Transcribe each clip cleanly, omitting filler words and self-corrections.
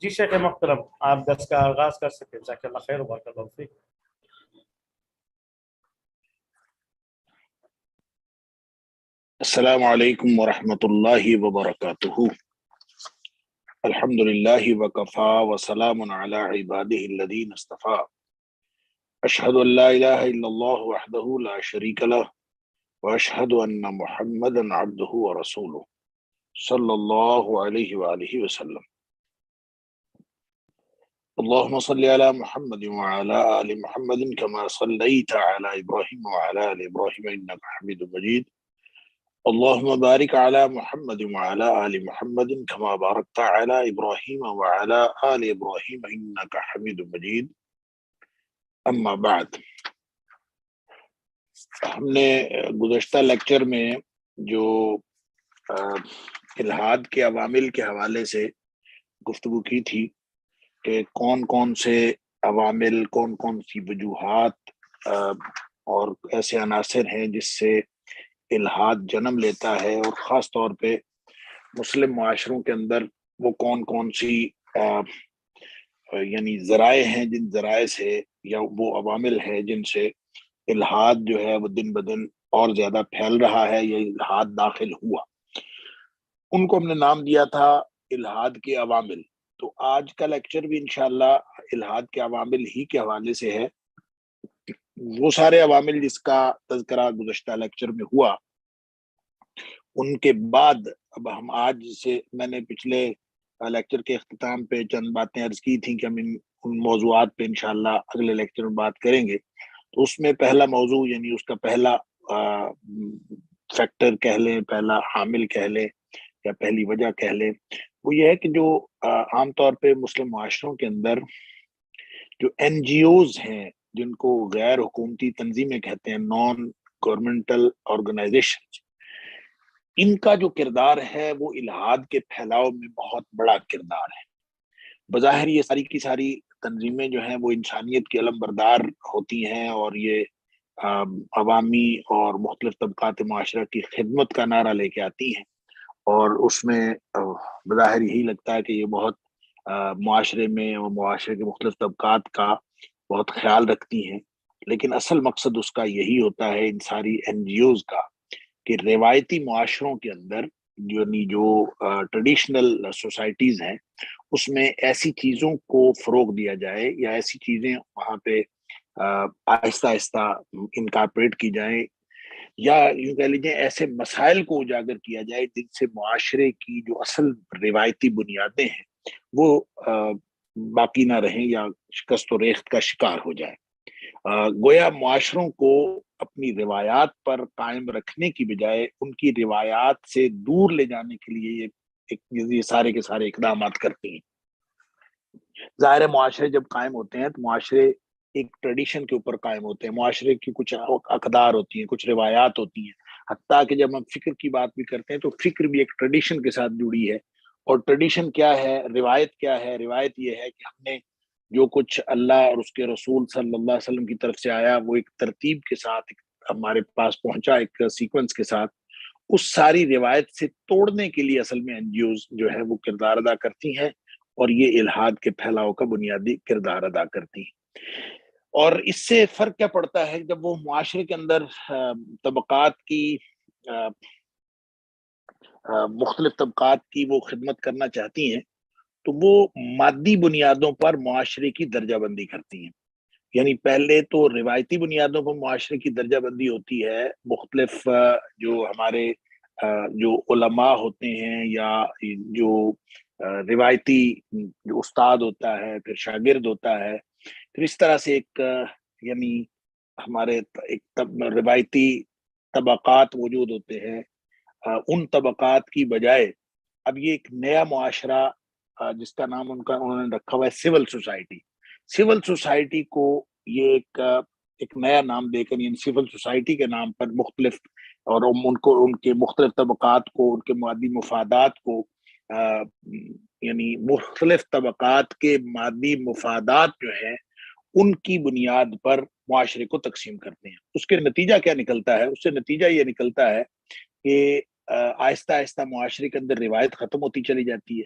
جی شیخ محترم، آپ درس کا آغاز کر سکیں. جزاک اللہ خیر و بارک اللہ فیک. السلام علیکم ورحمۃ اللہ وبرکاتہ. الحمد للہ وکفا وسلام علی عبادہ الذین اصطفیٰ. اشہد ان لا الہ الا اللہ وحدہ لا شریک لہ واشہد ان محمدا عبدہ ورسولہ صلی اللہ علیہ وآلہ وسلم. اللہم صلی علی محمد وعلی آل محمد کما صلیت علی ابراہیم وعلی آل ابراہیم انک حمید مجید. اللہم بارک علی محمد وعلی آل محمد کما بارکت علی ابراہیم وعلی آل ابراہیم انک حمید مجید. اما بعد، ہم نے گزشتہ لیکچر میں جو الحاد کے عوامل کے حوالے سے گفتگو کی تھی کہ کون کون سے عوامل، کون کون سی وجوہات اور ایسے عناصر ہیں جس سے الحاد جنم لیتا ہے، اور خاص طور پہ مسلم معاشروں کے اندر وہ کون کون سی یعنی ذرائع ہیں، جن ذرائع سے یا وہ عوامل ہیں جن سے الحاد جو ہے وہ دن بدن اور زیادہ پھیل رہا ہے یا الحاد داخل ہوا. ان کو ہم نے نام دیا تھا الحاد کے عوامل. تو آج کا لیکچر بھی انشاءاللہ الحاد کے عوامل ہی کے حوالے سے ہے. وہ سارے عوامل جس کا تذکرہ گزشتہ لیکچر میں ہوا، ان کے بعد اب ہم آج سے، میں نے پچھلے لیکچر کے اختتام پہ چند باتیں عرض کی تھیں کہ ہم ان موضوعات پہ انشاءاللہ اگلے لیکچر میں بات کریں گے. تو اس میں پہلا موضوع، یعنی اس کا پہلا فیکٹر کہہ لیں، پہلا حامل کہہ لیں یا پہلی وجہ کہہ لیں، وہ یہ ہے کہ جو عام طور پہ مسلم معاشروں کے اندر جو این جی اوز ہیں، جن کو غیر حکومتی تنظیمیں کہتے ہیں، نان گورنمنٹل آرگنائزیشن، ان کا جو کردار ہے وہ الحاد کے پھیلاؤ میں بہت بڑا کردار ہے. بظاہر یہ ساری کی ساری تنظیمیں جو ہیں وہ انسانیت کے علم بردار ہوتی ہیں، اور یہ عوامی اور مختلف طبقات معاشرہ کی خدمت کا نعرہ لے کے آتی ہیں، اور اس میں بظاہر یہی لگتا ہے کہ یہ بہت معاشرے میں اور معاشرے کے مختلف طبقات کا بہت خیال رکھتی ہیں. لیکن اصل مقصد اس کا یہی ہوتا ہے، ان ساری این جی اوز کا، کہ روایتی معاشروں کے اندر یعنی جو ٹریڈیشنل سوسائٹیز ہیں، اس میں ایسی چیزوں کو فروغ دیا جائے یا ایسی چیزیں وہاں پہ آہستہ آہستہ انکارپوریٹ کی جائیں، یا یوں کہہ لیجیے ایسے مسائل کو اجاگر کیا جائے جن سے معاشرے کی جو اصل روایتی بنیادیں ہیں وہ باقی نہ رہیں یا شکست و ریخت کا شکار ہو جائے. گویا معاشروں کو اپنی روایات پر قائم رکھنے کی بجائے ان کی روایات سے دور لے جانے کے لیے یہ سارے کے سارے اقدامات کرتی ہیں. ظاہر معاشرے جب قائم ہوتے ہیں تو معاشرے ایک ٹریڈیشن کے اوپر قائم ہوتے ہیں، معاشرے کی کچھ اقدار ہوتی ہیں، کچھ روایات ہوتی ہیں. حتیٰ کہ جب ہم فکر کی بات بھی کرتے ہیں تو فکر بھی ایک ٹریڈیشن کے ساتھ جڑی ہے. اور ٹریڈیشن کیا ہے، روایت کیا ہے؟ روایت یہ ہے کہ ہم نے جو کچھ اللہ اور اس کے رسول صلی اللہ علیہ وسلم کی طرف سے آیا وہ ایک ترتیب کے ساتھ ہمارے پاس پہنچا، ایک سیکوینس کے ساتھ. اس ساری روایت سے توڑنے کے لیے اصل میں این جی اوز جو ہے وہ کردار ادا کرتی ہیں، اور یہ الحاد کے پھیلاؤ کا بنیادی کردار ادا کرتی ہیں. اور اس سے فرق کیا پڑتا ہے؟ جب وہ معاشرے کے اندر طبقات کی مختلف طبقات کی وہ خدمت کرنا چاہتی ہیں تو وہ مادی بنیادوں پر معاشرے کی درجہ بندی کرتی ہیں. یعنی پہلے تو روایتی بنیادوں پر معاشرے کی درجہ بندی ہوتی ہے. مختلف جو ہمارے جو علماء ہوتے ہیں یا جو روایتی جو استاد ہوتا ہے، پھر شاگرد ہوتا ہے، پھر اس طرح سے ایک یعنی ہمارے ایک روایتی طبقات موجود ہوتے ہیں. ان طبقات کی بجائے اب یہ ایک نیا معاشرہ جس کا نام انہوں نے رکھا ہوا ہے سول سوسائٹی. سول سوسائٹی کو یہ ایک نیا نام دے کر، یعنی سول سوسائٹی کے نام پر مختلف اور ان کے مختلف طبقات کو، ان کے مادی مفادات کو یعنی مختلف طبقات کے مادی مفادات جو ہیں ان کی بنیاد پر معاشرے کو تقسیم کرتے ہیں. اس کے نتیجہ کیا نکلتا ہے؟ اس سے نتیجہ یہ نکلتا ہے کہ آہستہ آہستہ معاشرے کے اندر روایت ختم ہوتی چلی جاتی ہے.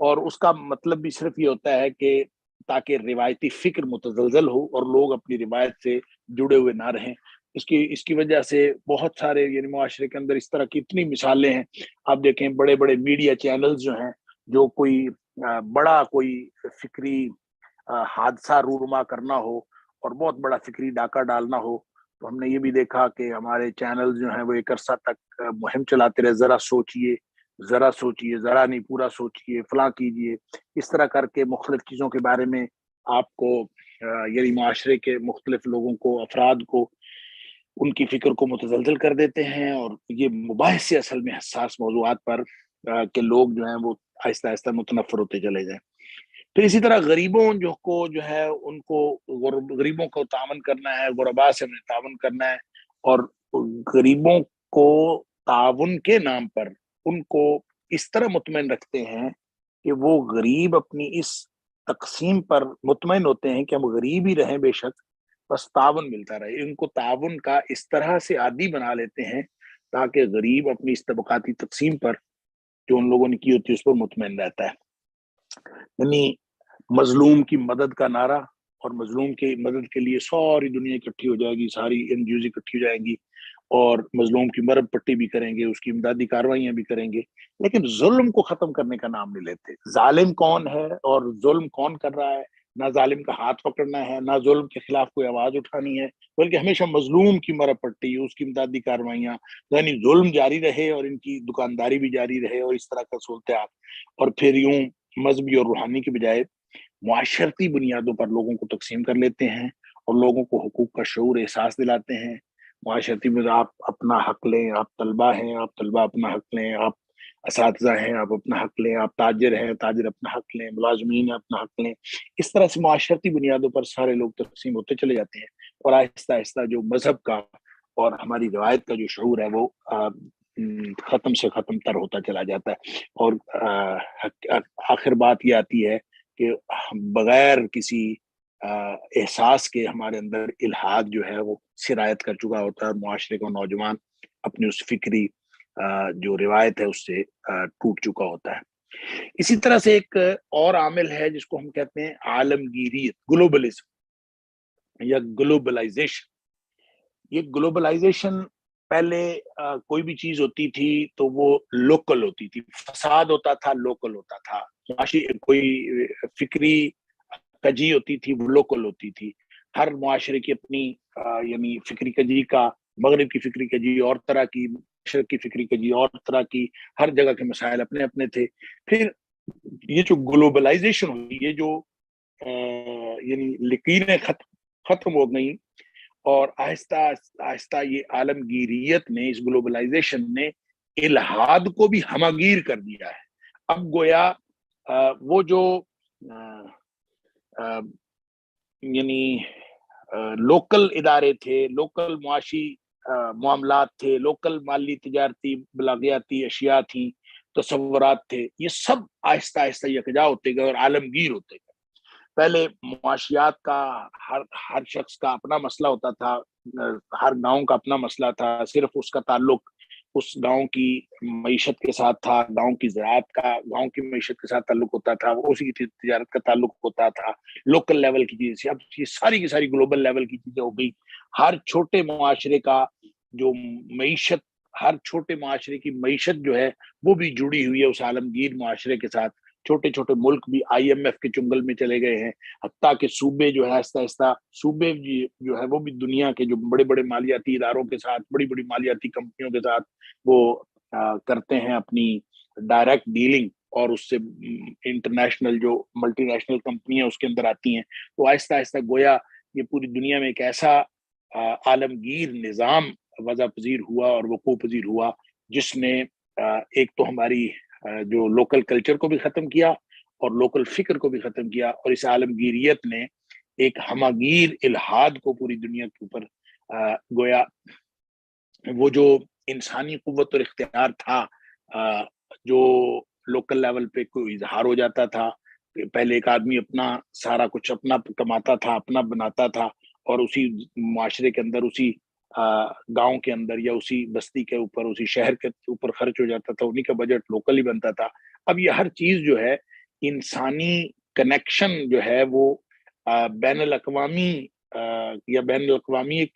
اور اس کا مطلب بھی صرف یہ ہوتا ہے کہ تاکہ روایتی فکر متزلزل ہو اور لوگ اپنی روایت سے جڑے ہوئے نہ رہیں. اس کی وجہ سے بہت سارے یعنی معاشرے کے اندر اس طرح کی اتنی مثالیں ہیں. آپ دیکھیں بڑے بڑے میڈیا چینلز جو ہیں، جو کوئی بڑا کوئی فکری حادثہ رونما کرنا ہو اور بہت بڑا فکری ڈاکہ ڈالنا ہو، تو ہم نے یہ بھی دیکھا کہ ہمارے چینل جو ہیں وہ ایک عرصہ تک مہم چلاتے رہے، ذرا سوچئے، ذرا سوچئے، ذرا نہیں پورا سوچئے، فلاں کیجئے، اس طرح کر کے مختلف چیزوں کے بارے میں آپ کو یعنی معاشرے کے مختلف لوگوں کو، افراد کو، ان کی فکر کو متزلزل کر دیتے ہیں. اور یہ مباحث سے اصل میں حساس موضوعات پر کہ لوگ جو ہیں وہ آہستہ آہستہ متنفر ہوتے چلے جائیں. پھر اسی طرح غریبوں جو ہے ان کو غریبوں کو تعاون کرنا ہے، غرباء سے ہمیں تعاون کرنا ہے، اور غریبوں کو تعاون کے نام پر ان کو اس طرح مطمئن رکھتے ہیں کہ وہ غریب اپنی اس تقسیم پر مطمئن ہوتے ہیں کہ ہم غریب ہی رہیں بے شک، بس تعاون ملتا رہے. ان کو تعاون کا اس طرح سے عادی بنا لیتے ہیں تاکہ غریب اپنی اس طبقاتی تقسیم پر جو ان لوگوں نے کی ہوتی ہے اس پر مطمئن رہتا ہے. یعنی مظلوم کی مدد کا نعرہ، اور مظلوم کی مدد کے لیے ساری دنیا اکٹھی ہو جائے گی، ساری این جی اوز اکٹھی ہو جائیں گی اور مظلوم کی مرب پٹی بھی کریں گے، اس کی امدادی کارروائیاں بھی کریں گے، لیکن ظلم کو ختم کرنے کا نام نہیں لیتے. ظالم کون ہے اور ظلم کون کر رہا ہے، نہ ظالم کا ہاتھ پکڑنا ہے، نہ ظلم کے خلاف کوئی آواز اٹھانی ہے، بلکہ ہمیشہ مظلوم کی مرب پٹی، اس کی امدادی کارروائیاں، یعنی ظلم جاری رہے اور ان کی دکانداری بھی جاری رہے اور اس طرح کا صورتحال. اور پھر یوں مذہبی اور روحانی کے بجائے معاشرتی بنیادوں پر لوگوں کو تقسیم کر لیتے ہیں اور لوگوں کو حقوق کا شعور احساس دلاتے ہیں. معاشرتی میں آپ اپنا حق لیں، آپ طلبہ ہیں، آپ طلبہ اپنا حق لیں، آپ اساتذہ ہیں، آپ اپنا حق لیں، آپ تاجر ہیں، تاجر اپنا حق لیں، ملازمین ہیں، اپنا حق لیں. اس طرح سے معاشرتی بنیادوں پر سارے لوگ تقسیم ہوتے چلے جاتے ہیں اور آہستہ آہستہ جو مذہب کا اور ہماری روایت کا جو شعور ہے وہ ختم سے ختم تر ہوتا چلا جاتا ہے. اور آخر بات یہ آتی ہے کہ بغیر کسی احساس کے ہمارے اندر الحاد جو ہے وہ سرایت کر چکا ہوتا ہے، معاشرے کا نوجوان اپنی اس فکری جو روایت ہے اس سے ٹوٹ چکا ہوتا ہے. اسی طرح سے ایک اور عامل ہے جس کو ہم کہتے ہیں عالمگیریت، گلوبلزم یا گلوبلائزیشن. یہ گلوبلائزیشن پہلے کوئی بھی چیز ہوتی تھی تو وہ لوکل ہوتی تھی، فساد ہوتا تھا لوکل ہوتا تھا، کوئی فکری کجی ہوتی تھی وہ لوکل ہوتی تھی. ہر معاشرے کی اپنی یعنی فکری کجی کا، مغرب کی فکری کجی اور طرح کی، مشرق کی فکری کجی اور طرح کی، ہر جگہ کے مسائل اپنے اپنے تھے. پھر یہ جو گلوبلائزیشن ہوئی، یہ جو یعنی لکیریں ختم ہو گئیں اور آہستہ آہستہ یہ عالمگیریت نے، اس گلوبلائزیشن نے الحاد کو بھی ہمگیر کر دیا ہے. اب گویا وہ جو یعنی لوکل ادارے تھے، لوکل معاشی معاملات تھے، لوکل مالی تجارتی بلاغیاتی اشیاء تھیں، تصورات تھے، یہ سب آہستہ آہستہ یکجا ہوتے گئے اور عالمگیر ہوتے گئے. پہلے معاشیات کا ہر شخص کا اپنا مسئلہ ہوتا تھا، ہر گاؤں کا اپنا مسئلہ تھا، صرف اس کا تعلق اس گاؤں کی معیشت کے ساتھ تھا، گاؤں کی زراعت کا گاؤں کی معیشت کے ساتھ تعلق ہوتا تھا، اسی کی تجارت کا تعلق ہوتا تھا، لوکل لیول کی چیز. اب یہ ساری کی ساری گلوبل لیول کی چیزیں ہو گئی. ہر چھوٹے معاشرے کا جو معیشت، ہر چھوٹے معاشرے کی معیشت جو ہے وہ بھی جڑی ہوئی ہے اس عالمگیر معاشرے کے ساتھ. چھوٹے چھوٹے ملک بھی آئی ایم ایف کے چنگل میں چلے گئے ہیں، حتیٰ کہ صوبے جو ہے آہستہ آہستہ صوبے جو ہے وہ بھی دنیا کے جو بڑے بڑے مالیاتی اداروں کے ساتھ، بڑی بڑی مالیاتی کمپنیوں کے ساتھ وہ کرتے ہیں اپنی ڈائریکٹ ڈیلنگ، اور اس سے انٹرنیشنل جو ملٹی نیشنل کمپنیاں اس کے اندر آتی ہیں. تو آہستہ آہستہ گویا یہ پوری دنیا میں ایک ایسا عالمگیر نظام وضع پذیر ہوا اور وقوع پذیر ہوا جس نے ایک تو ہماری جو لوکل کلچر کو بھی ختم کیا اور لوکل فکر کو بھی ختم کیا، اور اس عالمگیریت نے ایک ہمگیر الحاد کو پوری دنیا کے اوپر گویا وہ جو انسانی قوت اور اختیار تھا جو لوکل لیول پہ کوئی اظہار ہو جاتا تھا. پہلے ایک آدمی اپنا سارا کچھ اپنا کماتا تھا، اپنا بناتا تھا، اور اسی معاشرے کے اندر، اسی گاؤں کے اندر یا اسی بستی کے اوپر، اسی شہر کے اوپر خرچ ہو جاتا تھا، انہی کا بجٹ لوکل ہی بنتا تھا. اب یہ ہر چیز جو ہے انسانی کنیکشن جو ہے وہ بین الاقوامی یا بین الاقوامیت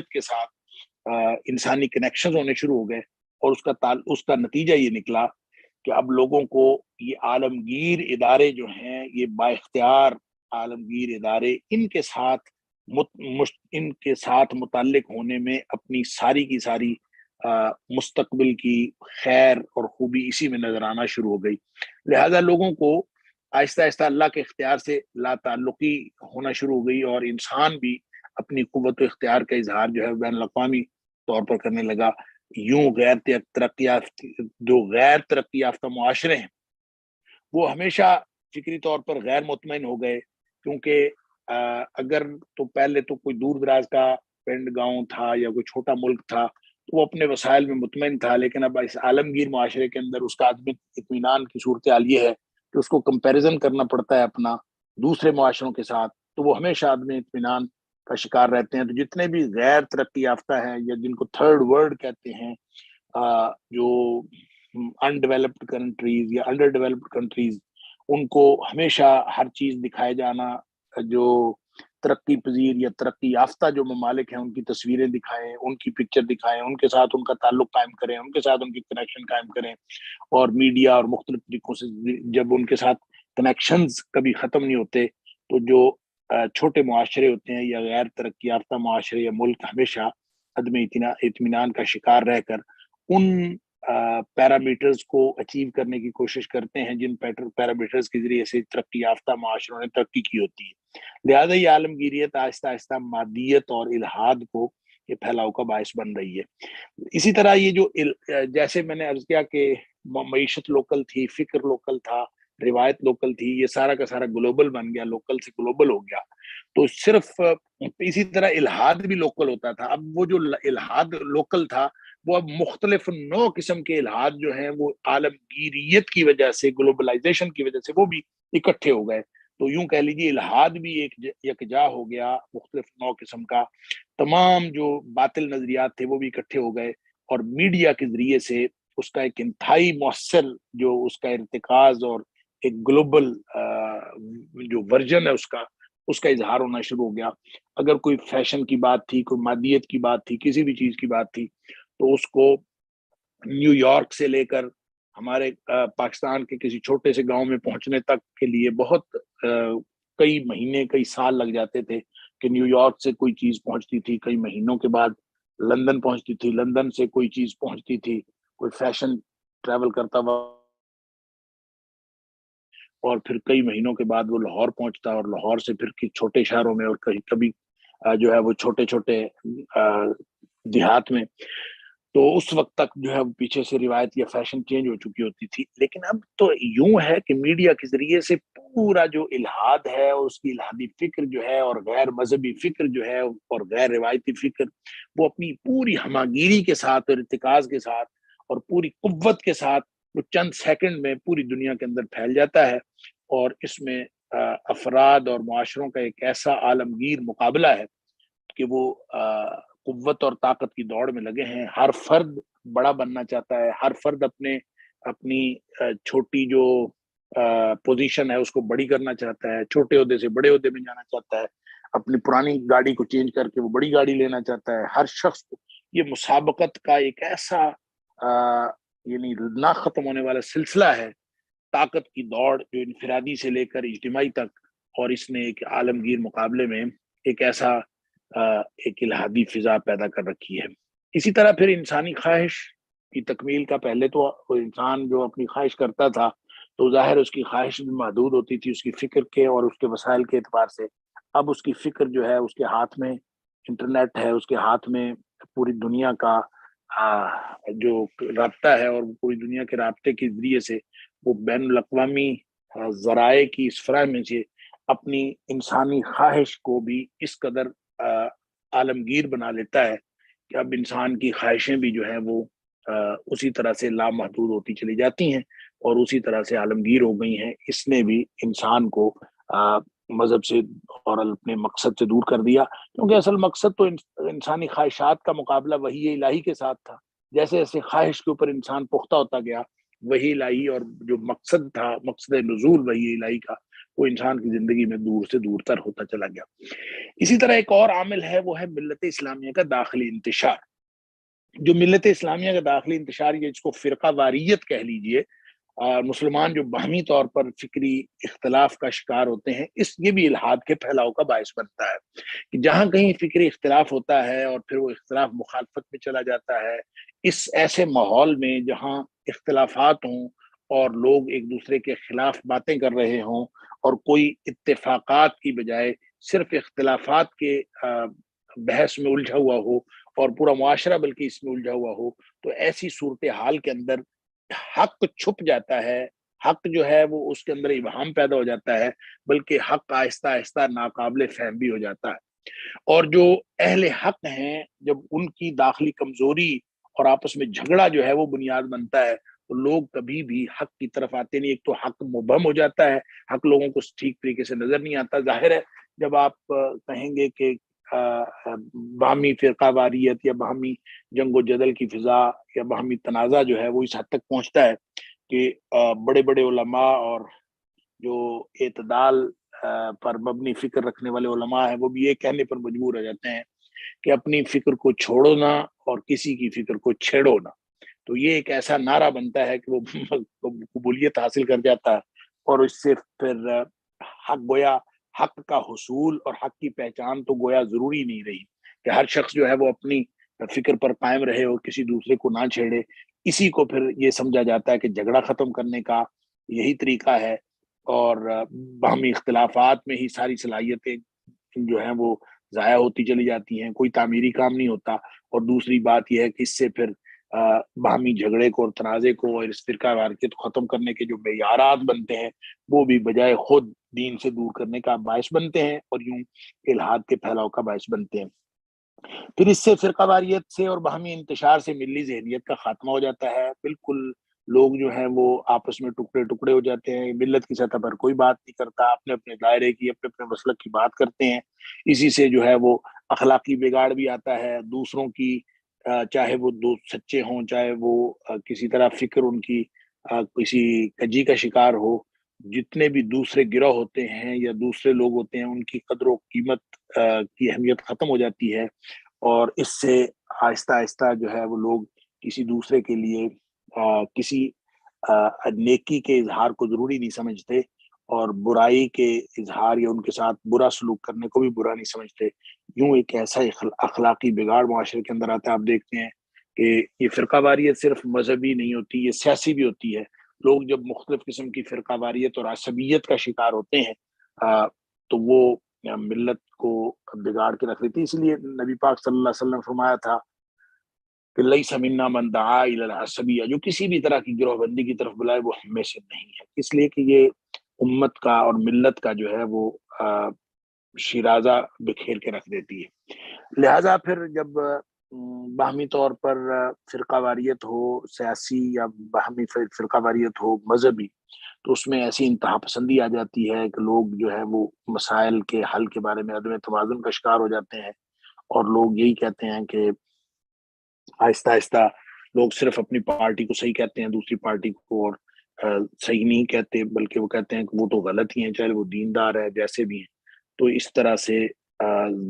کے ساتھ انسانی کنیکشن ہونے شروع ہو گئے، اور اس کا نتیجہ یہ نکلا کہ اب لوگوں کو یہ عالمگیر ادارے جو ہیں، یہ با اختیار عالمگیر ادارے، ان کے ساتھ متعلق ہونے میں اپنی ساری کی ساری مستقبل کی خیر اور خوبی اسی میں نظر آنا شروع ہو گئی۔ لہذا لوگوں کو آہستہ آہستہ اللہ کے اختیار سے لا تعلقی ہونا شروع ہو گئی، اور انسان بھی اپنی قوت و اختیار کا اظہار جو ہے بین الاقوامی طور پر کرنے لگا۔ یوں غیر ترقی یافتہ معاشرے ہیں وہ ہمیشہ فکری طور پر غیر مطمئن ہو گئے، کیونکہ اگر تو پہلے تو کوئی دور دراز کا پنڈ گاؤں تھا یا کوئی چھوٹا ملک تھا تو وہ اپنے وسائل میں مطمئن تھا، لیکن اب اس عالمگیر معاشرے کے اندر اس کا عدم اطمینان کی صورتحال یہ ہے کہ اس کو کمپیریزن کرنا پڑتا ہے اپنا دوسرے معاشروں کے ساتھ، تو وہ ہمیشہ عدم اطمینان کا شکار رہتے ہیں۔ تو جتنے بھی غیر ترقی یافتہ ہیں یا جن کو تھرڈ ورلڈ کہتے ہیں، جو انڈیولپڈ کنٹریز یا انڈر ڈیولپڈ کنٹریز، ان کو ہمیشہ ہر چیز دکھائے جانا، جو ترقی پذیر یا ترقی یافتہ جو ممالک ہیں ان کی تصویریں دکھائیں، ان کی پکچر دکھائیں، ان کے ساتھ ان کا تعلق قائم کریں، ان کے ساتھ ان کی کنیکشن قائم کریں، اور میڈیا اور مختلف طریقوں سے جب ان کے ساتھ کنیکشنز کبھی ختم نہیں ہوتے تو جو چھوٹے معاشرے ہوتے ہیں یا غیر ترقی یافتہ معاشرے یا ملک ہمیشہ عدم اطمینان کا شکار رہ کر ان پیرامیٹرز کو اچیو کرنے کی کوشش کرتے ہیں جن پیرامیٹرز کے ذریعے سے ترقی یافتہ معاشروں نے ترقی کی ہوتی ہے۔ لہذا یہ عالمگیریت آہستہ آہستہ مادیت اور الحاد کو یہ پھیلاؤ کا باعث بن رہی ہے۔ اسی طرح یہ جو جیسے میں نے عرض کیا کہ معیشت لوکل تھی، فکر لوکل تھا، روایت لوکل تھی، یہ سارا کا سارا گلوبل بن گیا، لوکل سے گلوبل ہو گیا۔ تو صرف اسی طرح الحاد بھی لوکل ہوتا تھا، اب وہ جو الحاد لوکل تھا وہ اب مختلف نو قسم کے الحاد جو ہیں وہ عالمگیریت کی وجہ سے، گلوبلائزیشن کی وجہ سے وہ بھی اکٹھے ہو گئے۔ تو یوں کہہ لیجیے الحاد بھی ایک یکجا ہو گیا، مختلف نو قسم کا، تمام جو باطل نظریات تھے وہ بھی اکٹھے ہو گئے، اور میڈیا کے ذریعے سے اس کا ایک انتہائی مؤثر جو اس کا ارتکاز اور ایک گلوبل جو ورژن ہے اس کا اظہار ہونا شروع ہو گیا۔ اگر کوئی فیشن کی بات تھی، کوئی مادیت کی بات تھی، کسی بھی چیز کی بات تھی، تو اس کو نیو یارک سے لے کر ہمارے پاکستان کے کسی چھوٹے سے گاؤں میں پہنچنے تک کے لیے بہت کئی مہینے، کئی سال لگ جاتے تھے کہ نیو یارک سے کوئی چیز پہنچتی تھی، کئی مہینوں کے بعد لندن پہنچتی تھی، لندن سے کوئی چیز پہنچتی تھی، کوئی فیشن ٹریول کرتا ہوا، اور پھر کئی مہینوں کے بعد وہ لاہور پہنچتا، اور لاہور سے پھر چھوٹے شہروں میں، اور کبھی جو ہے وہ چھوٹے چھوٹے دیہات میں۔ تو اس وقت تک جو ہے پیچھے سے روایت یا فیشن چینج ہو چکی ہوتی تھی۔ لیکن اب تو یوں ہے کہ میڈیا کے ذریعے سے پورا جو الحاد ہے اور اس کی الحادی فکر جو ہے اور غیر مذہبی فکر جو ہے اور غیر روایتی فکر، وہ اپنی پوری ہماگیری کے ساتھ اور ارتکاز کے ساتھ اور پوری قوت کے ساتھ وہ چند سیکنڈ میں پوری دنیا کے اندر پھیل جاتا ہے، اور اس میں افراد اور معاشروں کا ایک ایسا عالمگیر مقابلہ ہے کہ وہ قوت اور طاقت کی دوڑ میں لگے ہیں۔ ہر فرد بڑا بننا چاہتا ہے، ہر فرد اپنی چھوٹی جو پوزیشن ہے اس کو بڑی کرنا چاہتا ہے، چھوٹے عہدے سے بڑے عہدے میں جانا چاہتا ہے، اپنی پرانی گاڑی کو چینج کر کے وہ بڑی گاڑی لینا چاہتا ہے۔ ہر شخص کو یہ مسابقت کا ایک ایسا یعنی نہ ختم ہونے والا سلسلہ ہے، طاقت کی دوڑ جو انفرادی سے لے کر اجتماعی تک، اور اس نے ایک عالمگیر مقابلے میں ایک ایسا ایک الہادی فضا پیدا کر رکھی ہے۔ اسی طرح پھر انسانی خواہش کی تکمیل کا، پہلے تو انسان جو اپنی خواہش کرتا تھا تو ظاہر اس کی خواہش بھی محدود ہوتی تھی اس کی فکر کے اور اس کے وسائل کے اعتبار سے۔ اب اس کی فکر جو ہے، اس کے ہاتھ میں انٹرنیٹ ہے، اس کے ہاتھ میں پوری دنیا کا جو رابطہ ہے، اور پوری دنیا کے رابطے کے ذریعے سے وہ بین الاقوامی ذرائع کی اس فراہمی میں سے اپنی انسانی خواہش کو بھی اس قدر عالمگیر بنا لیتا ہے کہ اب انسان کی خواہشیں بھی جو ہیں وہ اسی طرح سے لامحدود ہوتی چلی جاتی ہیں اور اسی طرح سے عالمگیر ہو گئی ہیں۔ اس نے بھی انسان کو مذہب سے اور اپنے مقصد سے دور کر دیا، کیونکہ اصل مقصد تو انسانی خواہشات کا مقابلہ وحی الہی کے ساتھ تھا۔ جیسے جیسے خواہش کے اوپر انسان پختہ ہوتا گیا، وحی الہی اور جو مقصد تھا، مقصد نزول وحی الہی کا، وہ انسان کی زندگی میں دور سے دور تر ہوتا چلا گیا۔ اسی طرح ایک اور عامل ہے، وہ ہے ملت اسلامیہ کا داخلی انتشار۔ جو ملت اسلامیہ کا داخلی انتشار، یہ جس کو فرقہ واریت کہہ لیجئے، مسلمان جو باہمی طور پر فکری اختلاف کا شکار ہوتے ہیں، یہ بھی الحاد کے پھیلاؤ کا باعث بنتا ہے کہ جہاں کہیں فکری اختلاف ہوتا ہے اور پھر وہ اختلاف مخالفت میں چلا جاتا ہے، اس ایسے ماحول میں جہاں اختلافات ہوں اور لوگ ایک دوسرے کے خلاف باتیں کر رہے ہوں اور کوئی اتفاقات کی بجائے صرف اختلافات کے بحث میں الجھا ہوا ہو اور پورا معاشرہ بلکہ اس میں الجھا ہوا ہو، تو ایسی صورتحال کے اندر حق چھپ جاتا ہے، حق جو ہے وہ اس کے اندر ابہام پیدا ہو جاتا ہے، بلکہ حق آہستہ آہستہ ناقابل فہم بھی ہو جاتا ہے۔ اور جو اہل حق ہیں، جب ان کی داخلی کمزوری اور آپس میں جھگڑا جو ہے وہ بنیاد بنتا ہے، تو لوگ کبھی بھی حق کی طرف آتے نہیں۔ ایک تو حق مبہم ہو جاتا ہے، حق لوگوں کو ٹھیک طریقے سے نظر نہیں آتا۔ ظاہر ہے جب آپ کہیں گے کہ باہمی فرقہ واریت یا باہمی جنگ و جدل کی فضا یا باہمی تنازع جو ہے وہ اس حد تک پہنچتا ہے کہ بڑے بڑے علماء اور جو اعتدال پر مبنی فکر رکھنے والے علماء ہیں، وہ بھی یہ کہنے پر مجبور ہو جاتے ہیں کہ اپنی فکر کو چھوڑو نہ اور کسی کی فکر کو چھیڑو نہ۔ تو یہ ایک ایسا نعرہ بنتا ہے کہ وہ قبولیت حاصل کر جاتا ہے، اور اس سے پھر حق گویا حق کا حصول اور حق کی پہچان تو گویا ضروری نہیں رہی کہ ہر شخص جو ہے وہ اپنی فکر پر قائم رہے اور کسی دوسرے کو نہ چھیڑے۔ اسی کو پھر یہ سمجھا جاتا ہے کہ جھگڑا ختم کرنے کا یہی طریقہ ہے، اور باہمی اختلافات میں ہی ساری صلاحیتیں جو ہیں وہ ضائع ہوتی چلی جاتی ہیں، کوئی تعمیری کام نہیں ہوتا۔ اور دوسری بات یہ ہے کہ اس سے پھر باہمی جھگڑے کو اور تنازع کو اور اس فرقہ واریت کو ختم کرنے کے جو معیارات بنتے ہیں، وہ بھی بجائے خود دین سے دور کرنے کا باعث بنتے ہیں اور یوں الحاد کے پھیلاؤ کا باعث بنتے ہیں۔ پھر اس سے فرقہ واریت سے اور باہمی انتشار سے ملی ذہنیت کا خاتمہ ہو جاتا ہے۔ بالکل لوگ جو ہیں وہ آپس میں ٹکڑے ٹکڑے ہو جاتے ہیں، ملت کی سطح پر کوئی بات نہیں کرتا، اپنے اپنے دائرے کی اپنے اپنے مسلک کی بات کرتے ہیں۔ اسی سے جو ہے وہ اخلاقی بگاڑ بھی آتا ہے، دوسروں کی چاہے وہ دوست سچے ہوں، چاہے وہ کسی طرح فکر ان کی کسی کجی کا شکار ہو، جتنے بھی دوسرے گروہ ہوتے ہیں یا دوسرے لوگ ہوتے ہیں، ان کی قدر و قیمت کی اہمیت ختم ہو جاتی ہے، اور اس سے آہستہ آہستہ جو ہے وہ لوگ کسی دوسرے کے لیے کسی نیکی کے اظہار کو ضروری نہیں سمجھتے، اور برائی کے اظہار یا ان کے ساتھ برا سلوک کرنے کو بھی برا نہیں سمجھتے۔ یوں ایک ایسا اخلاقی بگاڑ معاشرے کے اندر آتا ہے۔ آپ دیکھتے ہیں کہ یہ فرقہ واریت صرف مذہبی نہیں ہوتی، یہ سیاسی بھی ہوتی ہے۔ لوگ جب مختلف قسم کی فرقہ واریت اور عصبیت کا شکار ہوتے ہیں تو وہ ملت کو بگاڑ کے رکھ دیتی۔ اس لیے نبی پاک صلی اللہ علیہ وسلم نے فرمایا تھا کہ لیس منا من دعا الی العصبیہ، جو کسی بھی طرح کی گروہ بندی کی طرف بلائے وہ ہم میں سے نہیں ہے۔ اس لیے کہ یہ امت کا اور ملت کا جو ہے وہ شیرازہ بکھیر کے رکھ دیتی ہے۔ لہٰذا پھر جب باہمی طور پر فرقہ واریت ہو، سیاسی یا باہمی فرقہ واریت ہو مذہبی، تو اس میں ایسی انتہا پسندی آ جاتی ہے کہ لوگ جو ہے وہ مسائل کے حل کے بارے میں عدم توازن کا شکار ہو جاتے ہیں، اور لوگ یہی کہتے ہیں کہ آہستہ آہستہ لوگ صرف اپنی پارٹی کو صحیح کہتے ہیں، دوسری پارٹی کو اور صحیح نہیں کہتے، بلکہ وہ کہتے ہیں کہ وہ تو غلط ہی ہیں، چاہے وہ دیندار ہے جیسے بھی ہیں۔ تو اس طرح سے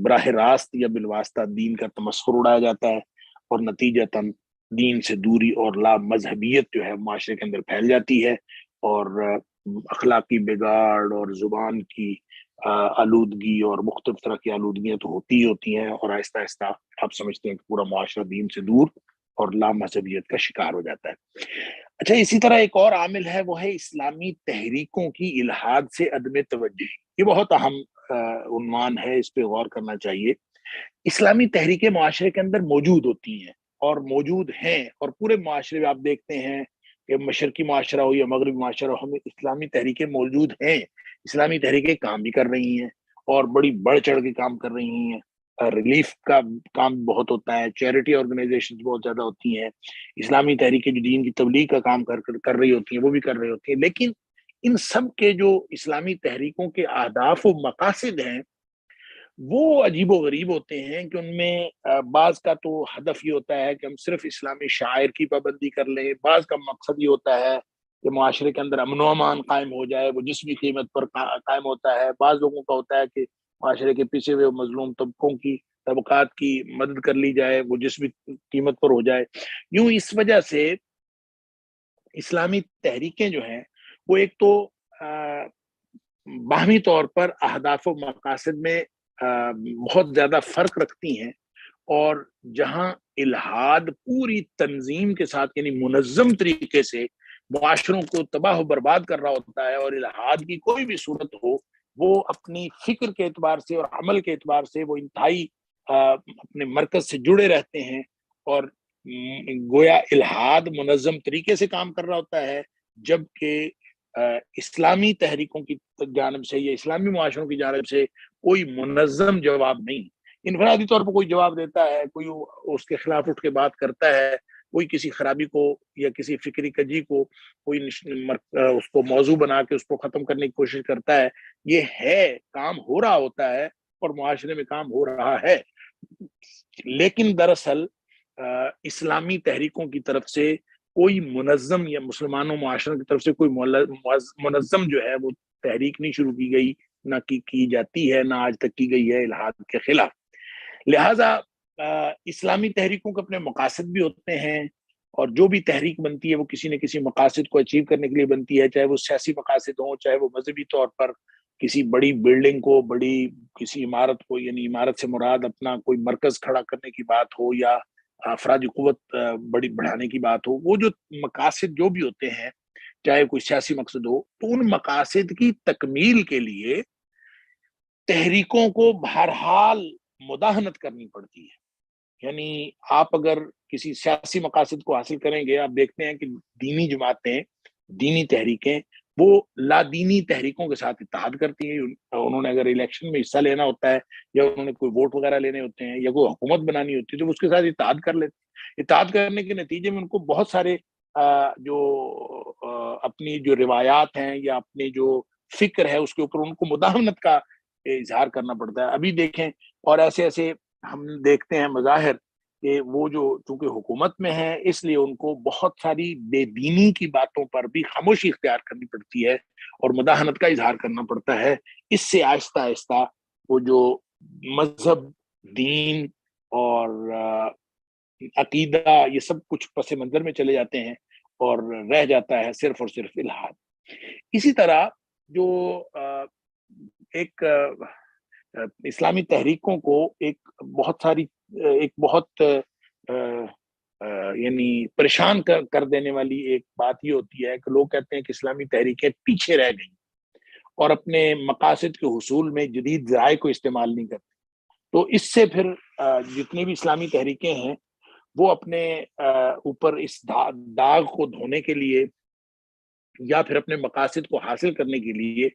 براہ راست یا بالواسطہ دین کا تمسخر اڑایا جاتا ہے، اور نتیجتاً دین سے دوری اور لا مذہبیت جو ہے معاشرے کے اندر پھیل جاتی ہے، اور اخلاقی بگاڑ اور زبان کی آلودگی اور مختلف طرح کی آلودگیاں تو ہوتی ہی ہوتی ہیں، اور آہستہ آہستہ آپ سمجھتے ہیں کہ پورا معاشرہ دین سے دور اور لا مذہبیت کا شکار ہو جاتا ہے۔ اچھا، اسی طرح ایک اور عامل ہے، وہ ہے اسلامی تحریکوں کی الحاد سے عدم توجہی۔ یہ بہت اہم عنوان ہے، اس پہ غور کرنا چاہیے۔ اسلامی تحریکیں معاشرے کے اندر موجود ہوتی ہیں اور موجود ہیں، اور پورے معاشرے میں آپ دیکھتے ہیں کہ مشرقی معاشرہ ہو یا مغربی معاشرہ ہو، ہمیں اسلامی تحریکیں موجود ہیں۔ اسلامی تحریکیں کام بھی کر رہی ہیں اور بڑی بڑھ چڑھ کے کام کر رہی ہیں۔ ریلیف کا کام بہت ہوتا ہے، چیریٹی آرگنائزیشن بہت زیادہ ہوتی ہیں، اسلامی تحریکیں جو دین کی تبلیغ کا کام کر رہی ہوتی ہیں وہ بھی کر رہی ہوتی ہیں۔ لیکن ان سب کے جو اسلامی تحریکوں کے اہداف و مقاصد ہیں، وہ عجیب و غریب ہوتے ہیں کہ ان میں بعض کا تو ہدف یہ ہوتا ہے کہ ہم صرف اسلامی شعائر کی پابندی کر لیں، بعض کا مقصد یہ ہوتا ہے کہ معاشرے کے اندر امن و امان قائم ہو جائے، وہ جس بھی قیمت پر قائم ہوتا ہے۔ بعض لوگوں کا ہوتا ہے کہ معاشرے کے پیچھے ہوئے مظلوم طبقات کی مدد کر لی جائے، وہ جس بھی قیمت پر ہو جائے۔ یوں اس وجہ سے اسلامی تحریکیں جو ہیں وہ ایک تو باہمی طور پر اہداف و مقاصد میں بہت زیادہ فرق رکھتی ہیں، اور جہاں الحاد پوری تنظیم کے ساتھ یعنی منظم طریقے سے معاشروں کو تباہ و برباد کر رہا ہوتا ہے، اور الحاد کی کوئی بھی صورت ہو وہ اپنی فکر کے اعتبار سے اور عمل کے اعتبار سے وہ انتہائی اپنے مرکز سے جڑے رہتے ہیں، اور گویا الحاد منظم طریقے سے کام کر رہا ہوتا ہے، جبکہ اسلامی تحریکوں کی جانب سے یا اسلامی معاشروں کی جانب سے کوئی منظم جواب نہیں۔ انفرادی طور پر کوئی جواب دیتا ہے، کوئی اس کے خلاف اٹھ کے بات کرتا ہے، کوئی کسی خرابی کو یا کسی فکری کجی کو کوئی اس کو موضوع بنا کے اس کو ختم کرنے کی کوشش کرتا ہے۔ یہ ہے، کام ہو رہا ہوتا ہے اور معاشرے میں کام ہو رہا ہے، لیکن دراصل اسلامی تحریکوں کی طرف سے کوئی منظم یا مسلمانوں معاشروں کی طرف سے کوئی منظم جو ہے وہ تحریک نہیں شروع کی گئی، نہ کی جاتی ہے، نہ آج تک کی گئی ہے الحاد کے خلاف۔ لہٰذا اسلامی تحریکوں کے اپنے مقاصد بھی ہوتے ہیں، اور جو بھی تحریک بنتی ہے وہ کسی نہ کسی مقاصد کو اچیو کرنے کے لیے بنتی ہے، چاہے وہ سیاسی مقاصد ہوں، چاہے وہ مذہبی طور پر کسی بڑی بلڈنگ کو، بڑی کسی عمارت کو، یعنی عمارت سے مراد اپنا کوئی مرکز کھڑا کرنے کی بات ہو، یا افرادی قوت بڑی بڑھانے کی بات ہو۔ وہ جو مقاصد جو بھی ہوتے ہیں، چاہے کوئی سیاسی مقصد ہو، تو ان مقاصد کی تکمیل کے لیے تحریکوں کو بہرحال مداہنت کرنی پڑتی ہے۔ یعنی آپ اگر کسی سیاسی مقاصد کو حاصل کریں گے، آپ دیکھتے ہیں کہ دینی جماعتیں، دینی تحریکیں وہ لادینی تحریکوں کے ساتھ اتحاد کرتی ہیں۔ انہوں نے اگر الیکشن میں حصہ لینا ہوتا ہے، یا انہوں نے کوئی ووٹ وغیرہ لینے ہوتے ہیں، یا کوئی حکومت بنانی ہوتی ہے، تو اس کے ساتھ اتحاد کر لیتے ہیں۔ اتحاد کرنے کے نتیجے میں ان کو بہت سارے جو اپنی جو روایات ہیں یا اپنی جو فکر ہے اس کے اوپر ان کو مداہنت کا اظہار کرنا پڑتا ہے۔ ابھی دیکھیں، اور ایسے ایسے ہم دیکھتے ہیں مظاہر کہ وہ جو چونکہ حکومت میں ہے، اس لیے ان کو بہت ساری بے دینی کی باتوں پر بھی خاموشی اختیار کرنی پڑتی ہے اور مداہنت کا اظہار کرنا پڑتا ہے۔ اس سے آہستہ آہستہ وہ جو مذہب، دین اور عقیدہ، یہ سب کچھ پس منظر میں چلے جاتے ہیں، اور رہ جاتا ہے صرف اور صرف الحاد۔ اسی طرح جو ایک اسلامی تحریکوں کو ایک بہت یعنی پریشان کر دینے والی ایک بات یہ ہوتی ہے کہ لوگ کہتے ہیں کہ اسلامی تحریکیں پیچھے رہ گئیں اور اپنے مقاصد کے حصول میں جدید ذرائع کو استعمال نہیں کرتی۔ تو اس سے پھر جتنی بھی اسلامی تحریکیں ہیں وہ اپنے اوپر اس داغ کو دھونے کے لیے یا پھر اپنے مقاصد کو حاصل کرنے کے لیے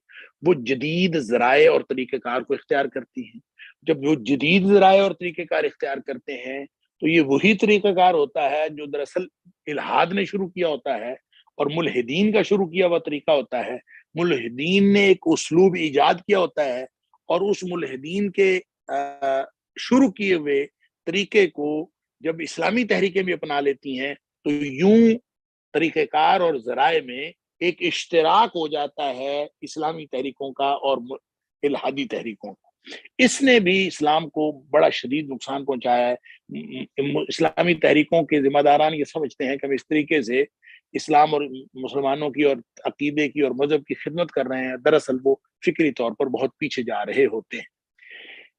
وہ جدید ذرائع اور طریقہ کار کو اختیار کرتی ہیں۔ جب وہ جدید ذرائع اور طریقہ کار اختیار کرتے ہیں تو یہ وہی طریقہ کار ہوتا ہے جو دراصل الحاد نے شروع کیا ہوتا ہے، اور ملحدین کا شروع کیا ہوا طریقہ ہوتا ہے۔ ملحدین نے ایک اسلوب ایجاد کیا ہوتا ہے، اور اس ملحدین کے شروع کیے ہوئے طریقے کو جب اسلامی تحریکیں بھی اپنا لیتی ہیں تو یوں طریقہ کار اور ذرائع میں ایک اشتراک ہو جاتا ہے اسلامی تحریکوں کا اور الحادی تحریکوں کا۔ اس نے بھی اسلام کو بڑا شدید نقصان پہنچایا ہے۔ اسلامی تحریکوں کے ذمہ داران یہ سمجھتے ہیں کہ ہم اس طریقے سے اسلام اور مسلمانوں کی اور عقیدے کی اور مذہب کی خدمت کر رہے ہیں، دراصل وہ فکری طور پر بہت پیچھے جا رہے ہوتے ہیں۔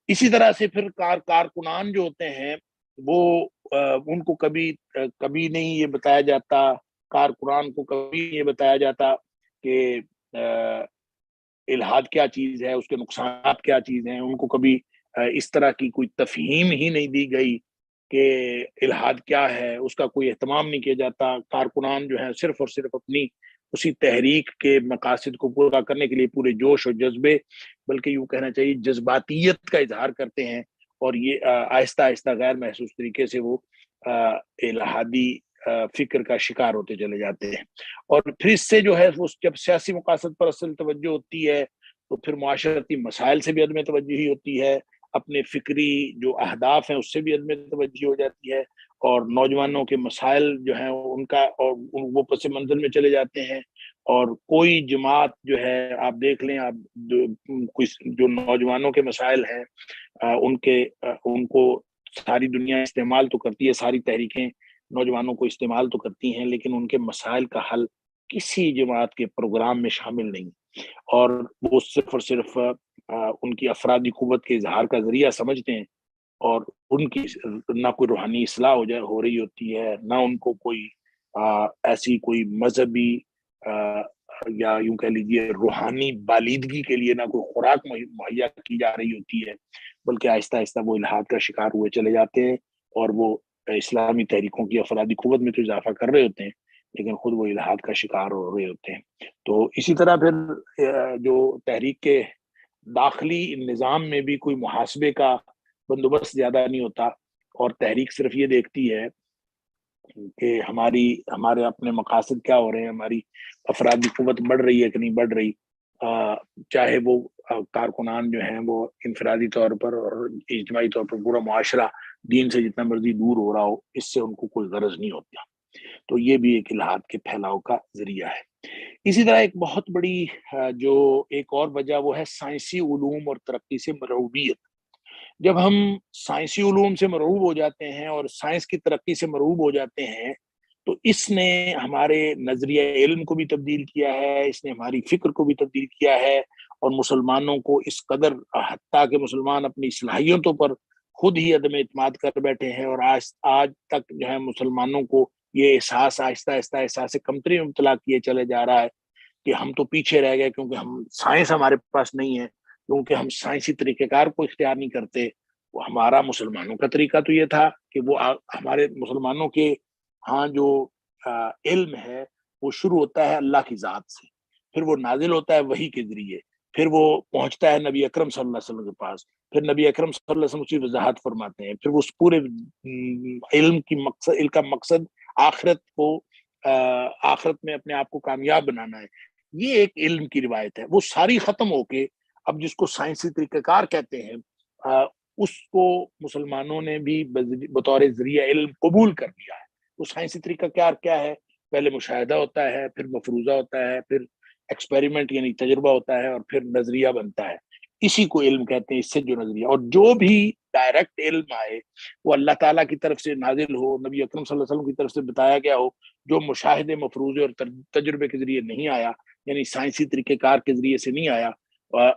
اسی طرح سے پھر کارکنان جو ہوتے ہیں وہ ان کو کبھی نہیں یہ بتایا جاتا، کارکنان کو کبھی یہ بتایا جاتا کہ الحاد کیا چیز ہے، اس کے نقصانات کیا چیز ہیں۔ ان کو کبھی اس طرح کی کوئی تفہیم ہی نہیں دی گئی کہ الحاد کیا ہے، اس کا کوئی اہتمام نہیں کیا جاتا۔ کارکنان جو ہیں صرف اور صرف اپنی اسی تحریک کے مقاصد کو پورا کرنے کے لیے پورے جوش اور جذبے، بلکہ یوں کہنا چاہیے جذباتیت کا اظہار کرتے ہیں، اور یہ آہستہ آہستہ غیر محسوس طریقے سے وہ الحادی فکر کا شکار ہوتے چلے جاتے ہیں۔ اور پھر اس سے جو ہے وہ جب سیاسی مقاصد پر اصل توجہ ہوتی ہے تو پھر معاشرتی مسائل سے بھی عدم توجہی ہوتی ہے، اپنے فکری جو اہداف ہیں اس سے بھی عدم توجہی ہو جاتی ہے، اور نوجوانوں کے مسائل جو ہیں ان کا اور وہ پس منظر میں چلے جاتے ہیں، اور کوئی جماعت جو ہے آپ دیکھ لیں، آپ جو نوجوانوں کے مسائل ہیں ان کو ساری دنیا استعمال تو کرتی ہے، ساری تحریکیں نوجوانوں کو استعمال تو کرتی ہیں، لیکن ان کے مسائل کا حل کسی جماعت کے پروگرام میں شامل نہیں، اور وہ صرف اور صرف ان کی افرادی قوت کے اظہار کا ذریعہ سمجھتے ہیں، اور ان کی نہ کوئی روحانی اصلاح ہو رہی ہوتی ہے، نہ ان کو کوئی ایسی کوئی مذہبی یا یوں کہہ لیجیے روحانی بالیدگی کے لیے نہ کوئی خوراک مہیا کی جا رہی ہوتی ہے، بلکہ آہستہ آہستہ وہ الحاد کا شکار ہوئے چلے جاتے ہیں، اور وہ اسلامی تحریکوں کی افرادی قوت میں تو اضافہ کر رہے ہوتے ہیں، لیکن خود وہ الحاد کا شکار ہو رہے ہوتے ہیں۔ تو اسی طرح پھر جو تحریک کے داخلی نظام میں بھی کوئی محاسبے کا بندوبست زیادہ نہیں ہوتا، اور تحریک صرف یہ دیکھتی ہے کہ ہمارے اپنے مقاصد کیا ہو رہے ہیں، ہماری افرادی قوت بڑھ رہی ہے کہ نہیں بڑھ رہی، چاہے وہ کارکنان جو ہیں وہ انفرادی طور پر اور اجتماعی طور پر پورا معاشرہ دین سے جتنا مرضی دور ہو رہا ہو، اس سے ان کو کوئی غرض نہیں ہوتا۔ تو یہ بھی ایک الحاد کے پھیلاؤ کا ذریعہ ہے۔ اسی طرح ایک بہت بڑی جو ایک اور وجہ وہ ہے سائنسی علوم اور ترقی سے مرعوبیت۔ جب ہم سائنسی علوم سے مرعوب ہو جاتے ہیں اور سائنس کی ترقی سے مرعوب ہو جاتے ہیں، تو اس نے ہمارے نظریہ علم کو بھی تبدیل کیا ہے، اس نے ہماری فکر کو بھی تبدیل کیا ہے، اور مسلمانوں کو اس قدر، حتیٰ کہ مسلمان اپنی صلاحیتوں پر خود ہی عدم اعتماد کر بیٹھے ہیں، اور آج تک جو ہے مسلمانوں کو یہ احساس آہستہ آہستہ احساس کمتری میں مبتلا کیے چلے جا رہا ہے کہ ہم تو پیچھے رہ گئے، کیونکہ ہم سائنس ہمارے پاس نہیں ہے، کیونکہ ہم سائنسی طریقہ کار کو اختیار نہیں کرتے۔ وہ ہمارا مسلمانوں کا طریقہ تو یہ تھا کہ وہ ہمارے مسلمانوں کے ہاں جو علم ہے وہ شروع ہوتا ہے اللہ کی ذات سے، پھر وہ نازل ہوتا ہے وحی کے ذریعے، پھر وہ پہنچتا ہے نبی اکرم صلی اللہ علیہ وسلم کے پاس، پھر نبی اکرم صلی اللہ علیہ وسلم اس کی وضاحت فرماتے ہیں، پھر وہ اس پورے علم کا مقصد آخرت میں اپنے آپ کو کامیاب بنانا ہے۔ یہ ایک علم کی روایت ہے، وہ ساری ختم ہو کے اب جس کو سائنسی طریقہ کار کہتے ہیں، اس کو مسلمانوں نے بھی بطور ذریعہ علم قبول کر لیا ہے۔ وہ سائنسی طریقہ کار کیا ہے؟ پہلے مشاہدہ ہوتا ہے، پھر مفروضہ ہوتا ہے، پھر ایکسپیریمنٹ یعنی تجربہ ہوتا ہے، اور پھر نظریہ بنتا ہے۔ اسی کو علم کہتے ہیں، اس سے جو نظریہ، اور جو بھی ڈائریکٹ علم آئے وہ اللہ تعالیٰ کی طرف سے نازل ہو، نبی اکرم صلی اللہ علیہ وسلم کی طرف سے بتایا گیا ہو، جو مشاہدے، مفروضے اور تجربے کے ذریعے نہیں آیا، یعنی سائنسی طریقہ کار کے ذریعے سے نہیں آیا،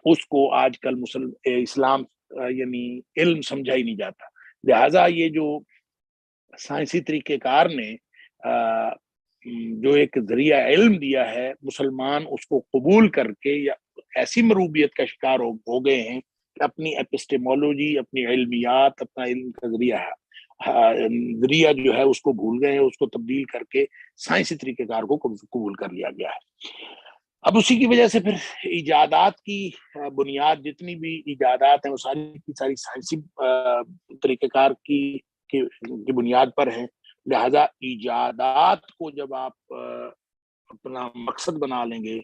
اس کو آج کل اسلام یعنی علم سمجھا ہی نہیں جاتا۔ لہٰذا یہ جو سائنسی طریقہ کار نے جو ایک ذریعہ علم دیا ہے، مسلمان اس کو قبول کر کے یا ایسی مروبیت کا شکار ہو گئے ہیں کہ اپنی ایپسٹیمولوجی، اپنی علمیات، اپنا علم کا ذریعہ جو ہے اس کو بھول گئے ہیں، اس کو تبدیل کر کے سائنسی طریقہ کار کو قبول کر لیا گیا ہے۔ اب اسی کی وجہ سے پھر ایجادات کی بنیاد، جتنی بھی ایجادات ہیں وہ ساری کی ساری سائنسی طریقہ کار کی بنیاد پر ہیں۔ لہذا ایجادات کو جب آپ اپنا مقصد بنا لیں گے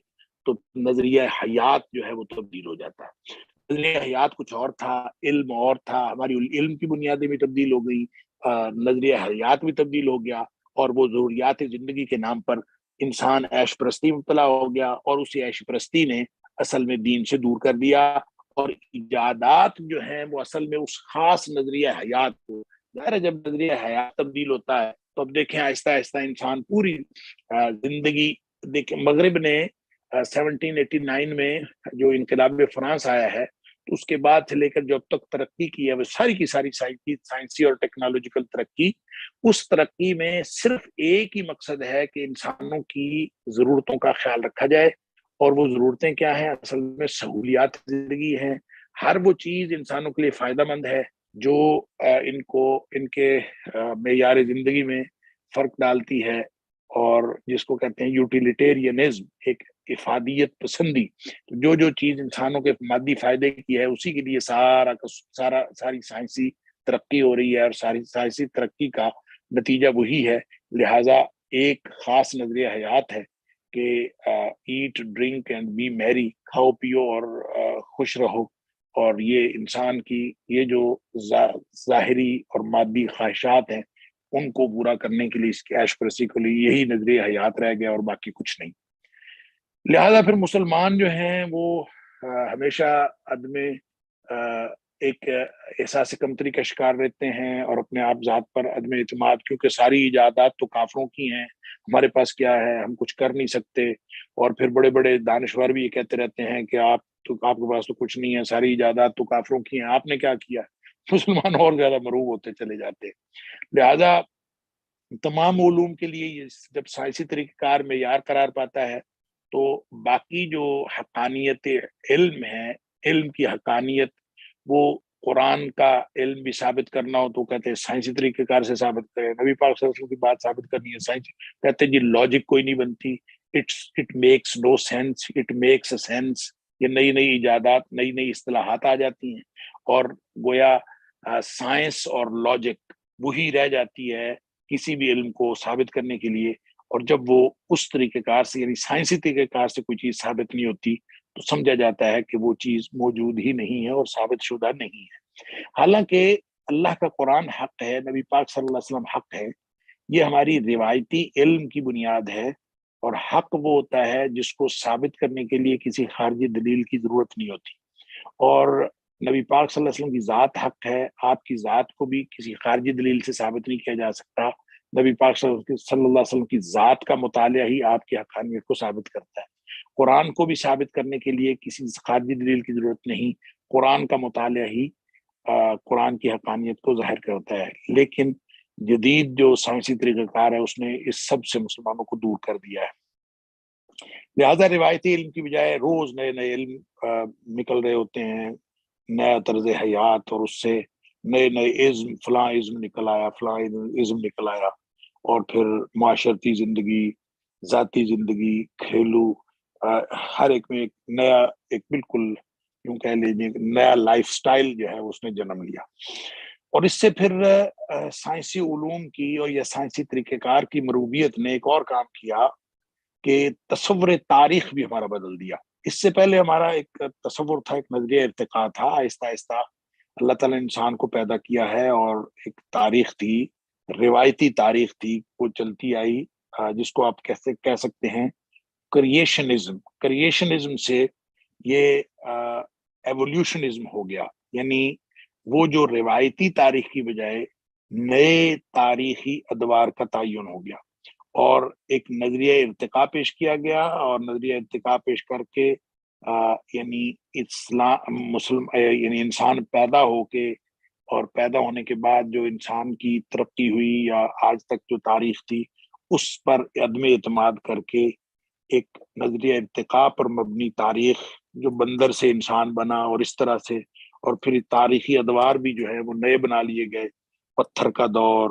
تو نظریہ حیات جو ہے وہ تبدیل ہو جاتا ہے۔ نظریہ حیات کچھ اور تھا، علم اور تھا، ہماری علم کی بنیادیں بھی تبدیل ہو گئی، نظریہ حیات بھی تبدیل ہو گیا، اور وہ ضروریات زندگی کے نام پر انسان عیش پرستی مبتلا ہو گیا، اور اسی عیش پرستی نے اصل میں دین سے دور کر دیا، اور ایجادات جو ہیں وہ اصل میں اس خاص نظریہ حیات کو، ظاہر ہے جب نظریہ حیات تبدیل ہوتا ہے تو اب دیکھیں آہستہ آہستہ انسان پوری زندگی، دیکھیں مغرب نے 1789 میں جو انقلاب فرانس آیا ہے، اس کے بعد سے لے کر جو اب تک ترقی کی ہے وہ ساری کی ساری سائنسی اور ٹیکنالوجیکل ترقی، اس ترقی میں صرف ایک ہی مقصد ہے کہ انسانوں کی ضرورتوں کا خیال رکھا جائے، اور وہ ضرورتیں کیا ہیں؟ اصل میں سہولیات زندگی ہیں، ہر وہ چیز انسانوں کے لیے فائدہ مند ہے جو ان کے معیار زندگی میں فرق ڈالتی ہے، اور جس کو کہتے ہیں یوٹیلیٹیرینزم، ایک افادیت پسندی، جو چیز انسانوں کے مادی فائدے کی ہے اسی کے لیے ساری سائنسی ترقی ہو رہی ہے، اور ساری سائنسی ترقی کا نتیجہ وہی ہے۔ لہٰذا ایک خاص نظریہ حیات ہے کہ ایٹ ڈرنک اینڈ بی میری، کھاؤ پیو اور خوش رہو، اور یہ انسان کی یہ جو ظاہری اور مادی خواہشات ہیں ان کو پورا کرنے کے لیے، اس کی عیش پرستی کے لیے یہی نظریہ حیات رہ گیا اور باقی کچھ نہیں۔ لہذا پھر مسلمان جو ہیں وہ ہمیشہ عدم ایک احساس کمتری کا شکار رہتے ہیں اور اپنے آپ ذات پر عدم اعتماد، کیونکہ ساری ایجادات تو کافروں کی ہیں، ہمارے پاس کیا ہے، ہم کچھ کر نہیں سکتے۔ اور پھر بڑے بڑے دانشور بھی یہ کہتے رہتے ہیں کہ آپ کے پاس تو کچھ نہیں ہے، ساری ایجادات تو کافروں کی ہیں، آپ نے کیا کیا؟ مسلمان اور زیادہ مروب ہوتے چلے جاتے ہیں۔ لہذا تمام علوم کے لیے یہ جب سائنسی طریقہ کار معیار قرار پاتا ہے تو باقی جو حقانیت علم ہے، علم کی حقانیت، وہ قرآن کا علم بھی ثابت کرنا ہو تو کہتے ہیں سائنسی طریقہ کار سے ثابت کریں، نبی پاک صلی اللہ علیہ وسلم کی بات ثابت کرنی ہے سائنس، کہتے ہیں جی لاجک کوئی نہیں بنتی، it makes no sense, it makes a sense, یہ نئی نئی ایجادات، نئی نئی اصطلاحات آ جاتی ہیں اور گویا سائنس اور لاجک وہی رہ جاتی ہے کسی بھی علم کو ثابت کرنے کے لیے۔ اور جب وہ اس طریقہ کار سے یعنی سائنسی طریقہ کار سے کوئی چیز ثابت نہیں ہوتی تو سمجھا جاتا ہے کہ وہ چیز موجود ہی نہیں ہے اور ثابت شدہ نہیں ہے۔ حالانکہ اللہ کا قرآن حق ہے، نبی پاک صلی اللہ علیہ وسلم حق ہے، یہ ہماری روایتی علم کی بنیاد ہے، اور حق وہ ہوتا ہے جس کو ثابت کرنے کے لیے کسی خارجی دلیل کی ضرورت نہیں ہوتی۔ اور نبی پاک صلی اللہ علیہ وسلم کی ذات حق ہے، آپ کی ذات کو بھی کسی خارجی دلیل سے ثابت نہیں کیا جا سکتا۔ نبی پاک صلی اللہ علیہ وسلم کی ذات کا مطالعہ ہی آپ کی حقانیت کو ثابت کرتا ہے۔ قرآن کو بھی ثابت کرنے کے لیے کسی خارجی دلیل کی ضرورت نہیں، قرآن کا مطالعہ ہی قرآن کی حقانیت کو ظاہر کرتا ہے۔ لیکن جدید جو سائنسی طریقہ کار ہے اس نے اس سب سے مسلمانوں کو دور کر دیا ہے۔ لہذا روایتی علم کی بجائے روز نئے نئے علم نکل رہے ہوتے ہیں، نیا طرز حیات، اور اس سے نئے نئے عزم، فلاں عزم نکل آیا، فلاں عزم نکل آیا، اور پھر معاشرتی زندگی، ذاتی زندگی، کھیلو، ہر ایک میں ایک نیا، ایک بالکل یوں کہہ لیجیے نیا لائف سٹائل جو ہے اس نے جنم لیا۔ اور اس سے پھر سائنسی علوم کی اور یا سائنسی طریقہ کار کی مروبیت نے ایک اور کام کیا کہ تصور تاریخ بھی ہمارا بدل دیا۔ اس سے پہلے ہمارا ایک تصور تھا، ایک نظریہ ارتقاء تھا، آہستہ آہستہ اللہ تعالیٰ نے انسان کو پیدا کیا ہے اور ایک تاریخ تھی، روایتی تاریخ تھی، وہ چلتی آئی، جس کو آپ کہہ سکتے ہیں کریشنزم سے یہ ایولیوشنزم ہو گیا، یعنی وہ جو روایتی تاریخ کی بجائے نئے تاریخی ادوار کا تعین ہو گیا اور ایک نظریہ ارتقاء پیش کیا گیا، اور نظریہ ارتقاء پیش کر کے یعنی یعنی انسان پیدا ہو کے اور پیدا ہونے کے بعد جو انسان کی ترقی ہوئی یا آج تک جو تاریخ تھی اس پر عدم اعتماد کر کے ایک نظریہ ارتقاء پر مبنی تاریخ، جو بندر سے انسان بنا اور اس طرح سے، اور پھر تاریخی ادوار بھی جو ہے وہ نئے بنا لیے گئے، پتھر کا دور،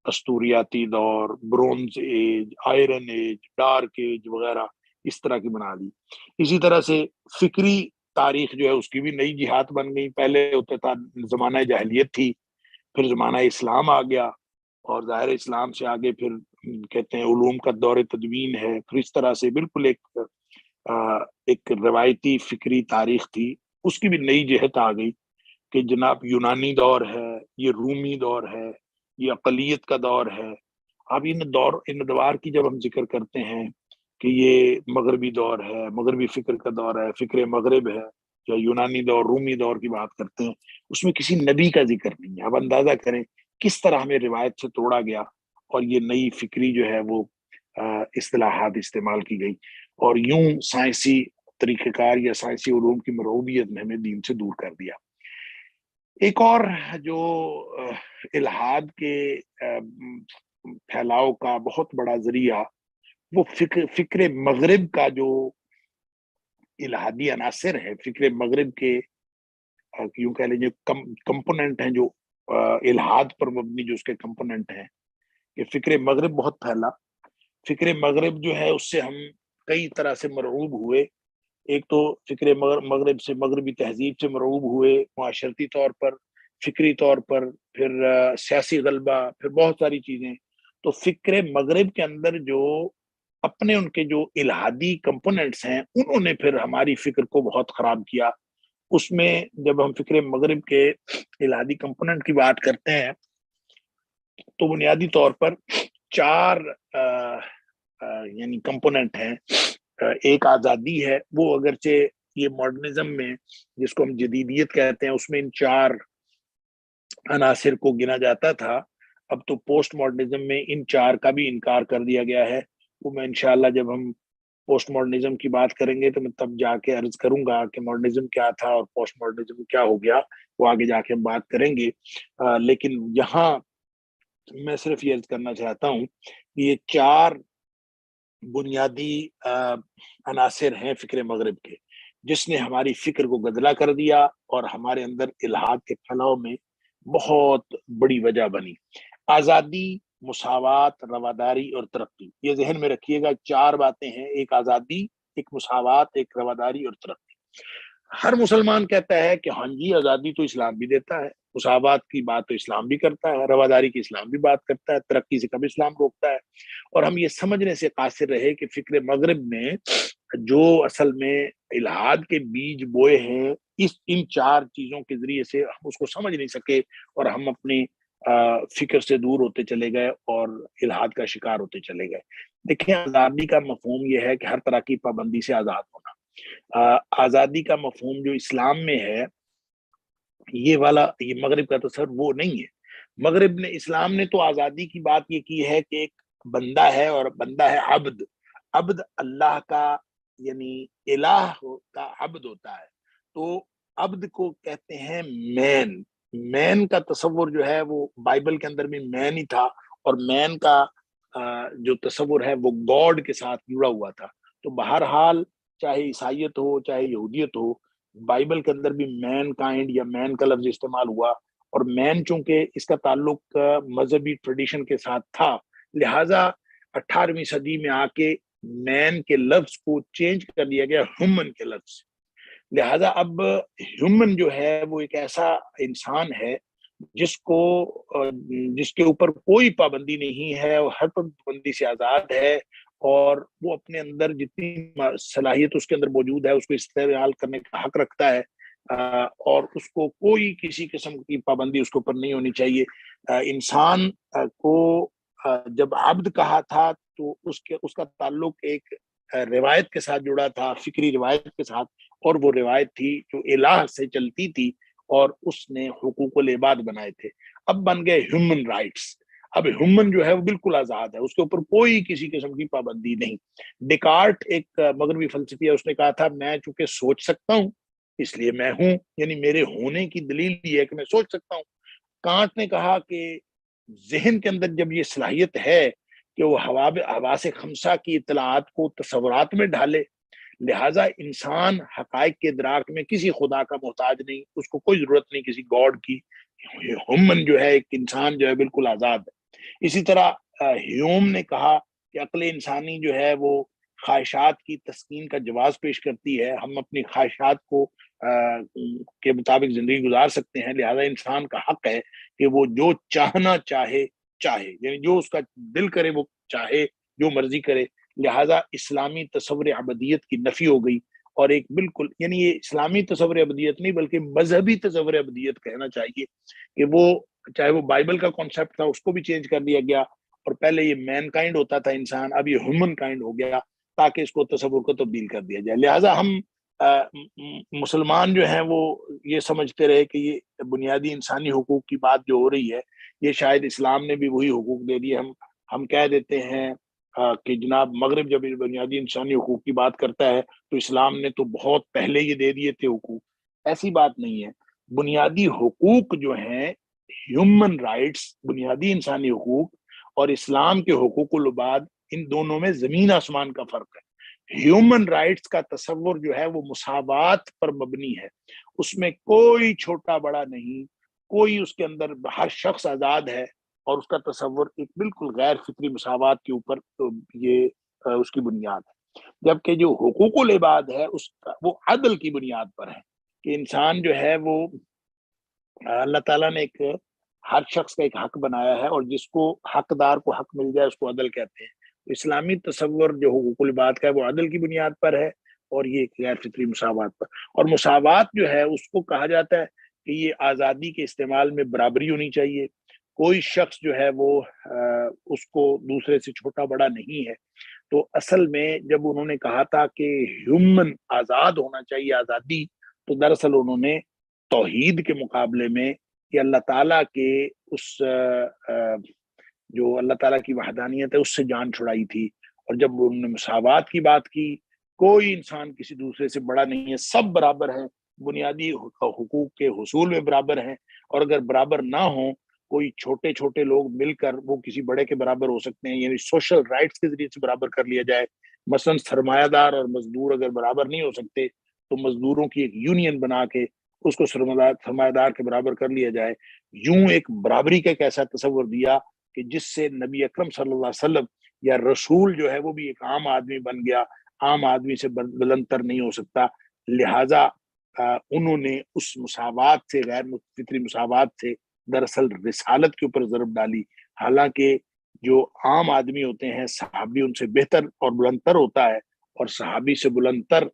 استوریاتی دور، bronze age, iron age, dark age وغیرہ اس طرح کی بنا دی۔ اسی طرح سے فکری تاریخ جو ہے اس کی بھی نئی جہات بن گئی، پہلے ہوتا تھا زمانہ جاہلیت تھی، پھر زمانہ اسلام آ گیا، اور ظاہر اسلام سے آگے پھر کہتے ہیں علوم کا دور تدوین ہے، پھر اس طرح سے بالکل ایک روایتی فکری تاریخ تھی اس کی بھی نئی جہت آ گئی کہ جناب یونانی دور ہے، یہ رومی دور ہے، یہ اقلیت کا دور ہے۔ اب ان ادوار کی جب ہم ذکر کرتے ہیں کہ یہ مغربی دور ہے، مغربی فکر کا دور ہے، فکر مغرب ہے، یا یونانی دور، رومی دور کی بات کرتے ہیں، اس میں کسی نبی کا ذکر نہیں ہے۔ اب اندازہ کریں کس طرح ہمیں روایت سے توڑا گیا اور یہ نئی فکری جو ہے وہ اصطلاحات استعمال کی گئی، اور یوں سائنسی طریقہ کار یا سائنسی علوم کی مروبیت نے ہمیں دین سے دور کر دیا۔ ایک اور جو الحاد کے پھیلاؤ کا بہت بڑا ذریعہ وہ فکر مغرب کا جو الحادی عناصر ہے، فکر مغرب کے یوں کہہ لیجیے کمپوننٹ ہیں، جو الحاد پر مبنی جو اس کے کمپوننٹ ہیں، کہ فکر مغرب بہت پھیلا۔ فکر مغرب جو ہے اس سے ہم کئی طرح سے مرعوب ہوئے، ایک تو فکر مغرب سے، مغربی تہذیب سے مرعوب ہوئے معاشرتی طور پر، فکری طور پر، پھر سیاسی غلبہ، پھر بہت ساری چیزیں۔ تو فکر مغرب کے اندر جو اپنے ان کے جو الہادی کمپوننٹس ہیں انہوں نے پھر ہماری فکر کو بہت خراب کیا، اس میں جب ہم فکر مغرب کے الہادی کمپوننٹ کی بات کرتے ہیں تو بنیادی طور پر 4 یعنی کمپوننٹ ہیں. ایک آزادی ہے، وہ اگرچہ یہ ماڈرنزم میں جس کو ہم جدیدیت کہتے ہیں اس میں ان 4 عناصر کو گنا جاتا تھا، اب تو پوسٹ ماڈرنزم میں ان 4 کا بھی انکار کر دیا گیا ہے. وہ میں انشاءاللہ جب ہم پوسٹ ماڈرنزم کی بات کریں گے تو میں تب جا کے عرض کروں گا کہ ماڈرنزم کیا تھا اور پوسٹ ماڈرنزم کیا ہو گیا، وہ آگے جا کے ہم بات کریں گے. لیکن یہاں میں صرف یہ عرض کرنا چاہتا ہوں کہ یہ 4 بنیادی عناصر ہیں فکر مغرب کے، جس نے ہماری فکر کو گدلا کر دیا اور ہمارے اندر الحاد کے پھیلاؤ میں بہت بڑی وجہ بنی. آزادی، مساوات، رواداری اور ترقی، یہ ذہن میں رکھیے گا. 4 باتیں ہیں، ایک آزادی، ایک مساوات، ایک رواداری اور ترقی. ہر مسلمان کہتا ہے کہ ہاں جی آزادی تو اسلام بھی دیتا ہے، مساوات کی بات تو اسلام بھی کرتا ہے، رواداری کی اسلام بھی بات کرتا ہے، ترقی سے کب اسلام روکتا ہے. اور ہم یہ سمجھنے سے قاصر رہے کہ فکر مغرب میں جو اصل میں الحاد کے بیج بوئے ہیں ان 4 چیزوں کے ذریعے سے ہم اس کو سمجھ نہیں سکے اور ہم اپنی فکر سے دور ہوتے چلے گئے اور الحاد کا شکار ہوتے چلے گئے. دیکھیں، آزادی کا مفہوم یہ ہے کہ ہر طرح کی پابندی سے آزاد ہونا. آزادی کا مفہوم جو اسلام میں ہے یہ مغرب کا تصور وہ نہیں ہے. مغرب نے، اسلام نے تو آزادی کی بات یہ کی ہے کہ ایک بندہ ہے اور بندہ ہے عبد. عبد اللہ کا یعنی الہ کا عبد ہوتا ہے. تو عبد کو کہتے ہیں مین. مین کا تصور جو ہے وہ بائبل کے اندر بھی مین ہی تھا، اور مین کا جو تصور ہے وہ گاڈ کے ساتھ جڑا ہوا تھا. تو بہرحال چاہے عیسائیت ہو چاہے یہودیت ہو، بائبل کے اندر بھی مین کائنڈ یا مین کا لفظ استعمال ہوا. اور مین چونکہ اس کا تعلق مذہبی ٹریڈیشن کے ساتھ تھا، لہٰذا 18ویں صدی میں آ کے مین کے لفظ کو چینج کر دیا گیا ہیومن کے لفظ. لہٰذا اب ہیومن جو ہے وہ ایک ایسا انسان ہے جس کے اوپر کوئی پابندی نہیں ہے، وہ ہر پابندی سے آزاد ہے، اور وہ اپنے اندر جتنی صلاحیت اس کے اندر موجود ہے اس کو استعمال کرنے کا حق رکھتا ہے، اور اس کو کوئی کسی قسم کی پابندی اس کے اوپر نہیں ہونی چاہیے. انسان کو جب عبد کہا تھا تو اس کا تعلق ایک روایت کے ساتھ جڑا تھا، فکری روایت کے ساتھ، اور وہ روایت تھی جو الہ سے چلتی تھی اور اس نے حقوق العباد بنائے تھے. اب بن گئے ہیومن رائٹس. اب ہیومن جو ہے وہ بالکل آزاد ہے، اس کے اوپر کوئی کسی قسم کی پابندی نہیں. ڈیکارٹ ایک مغربی فلسفی ہے، اس نے کہا تھا میں چونکہ سوچ سکتا ہوں اس لیے میں ہوں، یعنی میرے ہونے کی دلیل یہ ہے کہ میں سوچ سکتا ہوں. کانٹ نے کہا کہ ذہن کے اندر جب یہ صلاحیت ہے کہ وہ حواس خمسہ کی اطلاعات کو تصورات میں ڈھالے، لہٰذا انسان حقائق کے ادراک میں کسی خدا کا محتاج نہیں، اس کو کوئی ضرورت نہیں کسی گاڈ کی. ہیومن جو ہے، ایک انسان جو ہے بالکل آزاد ہے. اسی طرح ہیوم نے کہا کہ عقل انسانی جو ہے وہ خواہشات کی تسکین کا جواز پیش کرتی ہے، ہم اپنی خواہشات کو کے مطابق زندگی گزار سکتے ہیں. لہذا انسان کا حق ہے کہ وہ جو چاہنا چاہے، یعنی جو اس کا دل کرے وہ چاہے، جو مرضی کرے. لہذا اسلامی تصور ابدیت کی نفی ہو گئی، اور ایک بالکل، یعنی یہ اسلامی تصور ابدیت نہیں بلکہ مذہبی تصور ابدیت کہنا چاہیے، کہ وہ چاہے وہ بائبل کا کانسیپٹ تھا اس کو بھی چینج کر دیا گیا، اور پہلے یہ مین کائنڈ ہوتا تھا انسان، اب یہ ہیومن کائنڈ ہو گیا تاکہ اس کو تصور کو تبدیل کر دیا جائے. لہٰذا ہم مسلمان جو ہیں وہ یہ سمجھتے رہے کہ یہ بنیادی انسانی حقوق کی بات جو ہو رہی ہے یہ شاید اسلام نے بھی وہی حقوق دے دیے. ہم کہہ دیتے ہیں کہ جناب مغرب جب بنیادی انسانی حقوق کی بات کرتا ہے تو اسلام نے تو بہت پہلے یہ دے دیے تھے حقوق. ایسی بات نہیں ہے. بنیادی حقوق جو ہیں، ہیومن رائٹس، بنیادی انسانی حقوق، اور اسلام کے حقوق العباد، ان دونوں میں زمین آسمان کا فرق ہے. ہیومن رائٹس کا تصور جو ہے وہ مساوات پر مبنی ہے، اس میں کوئی چھوٹا بڑا نہیں، کوئی اس کے اندر ہر شخص آزاد ہے، اور اس کا تصور ایک بالکل غیر فطری مساوات کے اوپر یہ اس کی بنیاد ہے. جبکہ جو حقوق العباد ہے وہ عدل کی بنیاد پر ہے، کہ انسان جو ہے وہ اللہ تعالیٰ نے ہر شخص کا ایک حق بنایا ہے، اور جس کو حقدار کو حق مل جائے اس کو عدل کہتے ہیں. اسلامی تصور جو حقوق العباد کا ہے وہ عدل کی بنیاد پر ہے، اور یہ ایک غیر فطری مساوات پر. اور مساوات جو ہے اس کو کہا جاتا ہے کہ یہ آزادی کے استعمال میں برابری ہونی چاہیے. کوئی شخص جو ہے وہ اس کو دوسرے سے چھوٹا بڑا نہیں ہے. تو اصل میں جب انہوں نے کہا تھا کہ ہیومن آزاد ہونا چاہیے آزادی، تو دراصل انہوں نے توحید کے مقابلے میں کہ اللہ تعالیٰ کے اس جو اللہ تعالیٰ کی وحدانیت ہے اس سے جان چھڑائی تھی. اور جب انہوں نے مساوات کی بات کی، کوئی انسان کسی دوسرے سے بڑا نہیں ہے، سب برابر ہیں، بنیادی حقوق کے حصول میں برابر ہیں. اور اگر برابر نہ ہوں، کوئی چھوٹے چھوٹے لوگ مل کر وہ کسی بڑے کے برابر ہو سکتے ہیں، یعنی سوشل رائٹس کے ذریعے سے برابر کر لیا جائے. مثلا سرمایہ دار اور مزدور اگر برابر نہیں ہو سکتے تو مزدوروں کی ایک یونین بنا کے اس کو سرمایہ دار کے برابر کر لیا جائے. یوں ایک برابری کا ایک ایسا تصور دیا کہ جس سے نبی اکرم صلی اللہ علیہ وسلم یا رسول جو ہے وہ بھی ایک عام آدمی بن گیا، عام آدمی سے بلند تر نہیں ہو سکتا. لہٰذا انہوں نے اس مساوات سے، غیر فطری مساوات سے دراصل رسالت کے اوپر ضرب ڈالی. حالانکہ جو عام آدمی ہوتے ہیں، صحابی ان سے بہتر اور بلندتر ہوتا ہے، اور صحابی سے بلندتر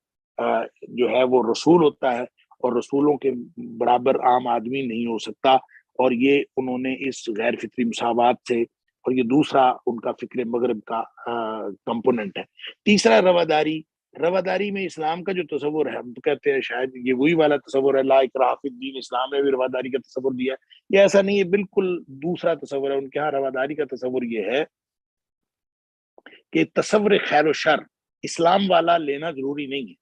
جو ہے وہ رسول ہوتا ہے، اور رسولوں کے برابر عام آدمی نہیں ہو سکتا. اور یہ انہوں نے اس غیر فطری مساوات سے، اور یہ دوسرا ان کا فکر مغرب کا کمپوننٹ ہے. تیسرا رواداری. رواداری میں اسلام کا جو تصور ہے، ہم تو کہتے ہیں شاید یہ وہی والا تصور ہے لا اکراہ فی الدین، اسلام نے بھی رواداری کا تصور دیا ہے. یہ ایسا نہیں ہے، بالکل دوسرا تصور ہے. ان کے ہاں رواداری کا تصور یہ ہے کہ تصور خیر و شر اسلام والا لینا ضروری نہیں ہے.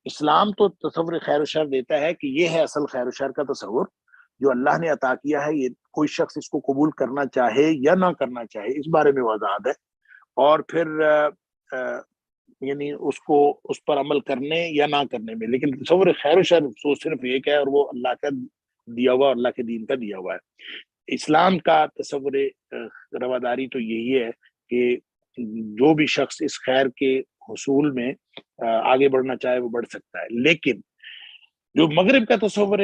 اسلام تو تصور خیر و شر دیتا ہے کہ یہ ہے اصل خیر و شر کا تصور جو اللہ نے عطا کیا ہے. یہ کوئی شخص اس کو قبول کرنا چاہے یا نہ کرنا چاہے، اس بارے میں وہ آزاد ہے. اور پھر یعنی اس کو اس پر عمل کرنے یا نہ کرنے میں. لیکن تصور خیر و شر صرف ایک ہے، اور وہ اللہ کا دیا ہوا، اللہ کے دین کا دیا ہوا ہے. اسلام کا تصور رواداری تو یہی ہے کہ جو بھی شخص اس خیر کے حصول میں آگے بڑھنا چاہے وہ بڑھ سکتا ہے. لیکن جو مغرب کا تصور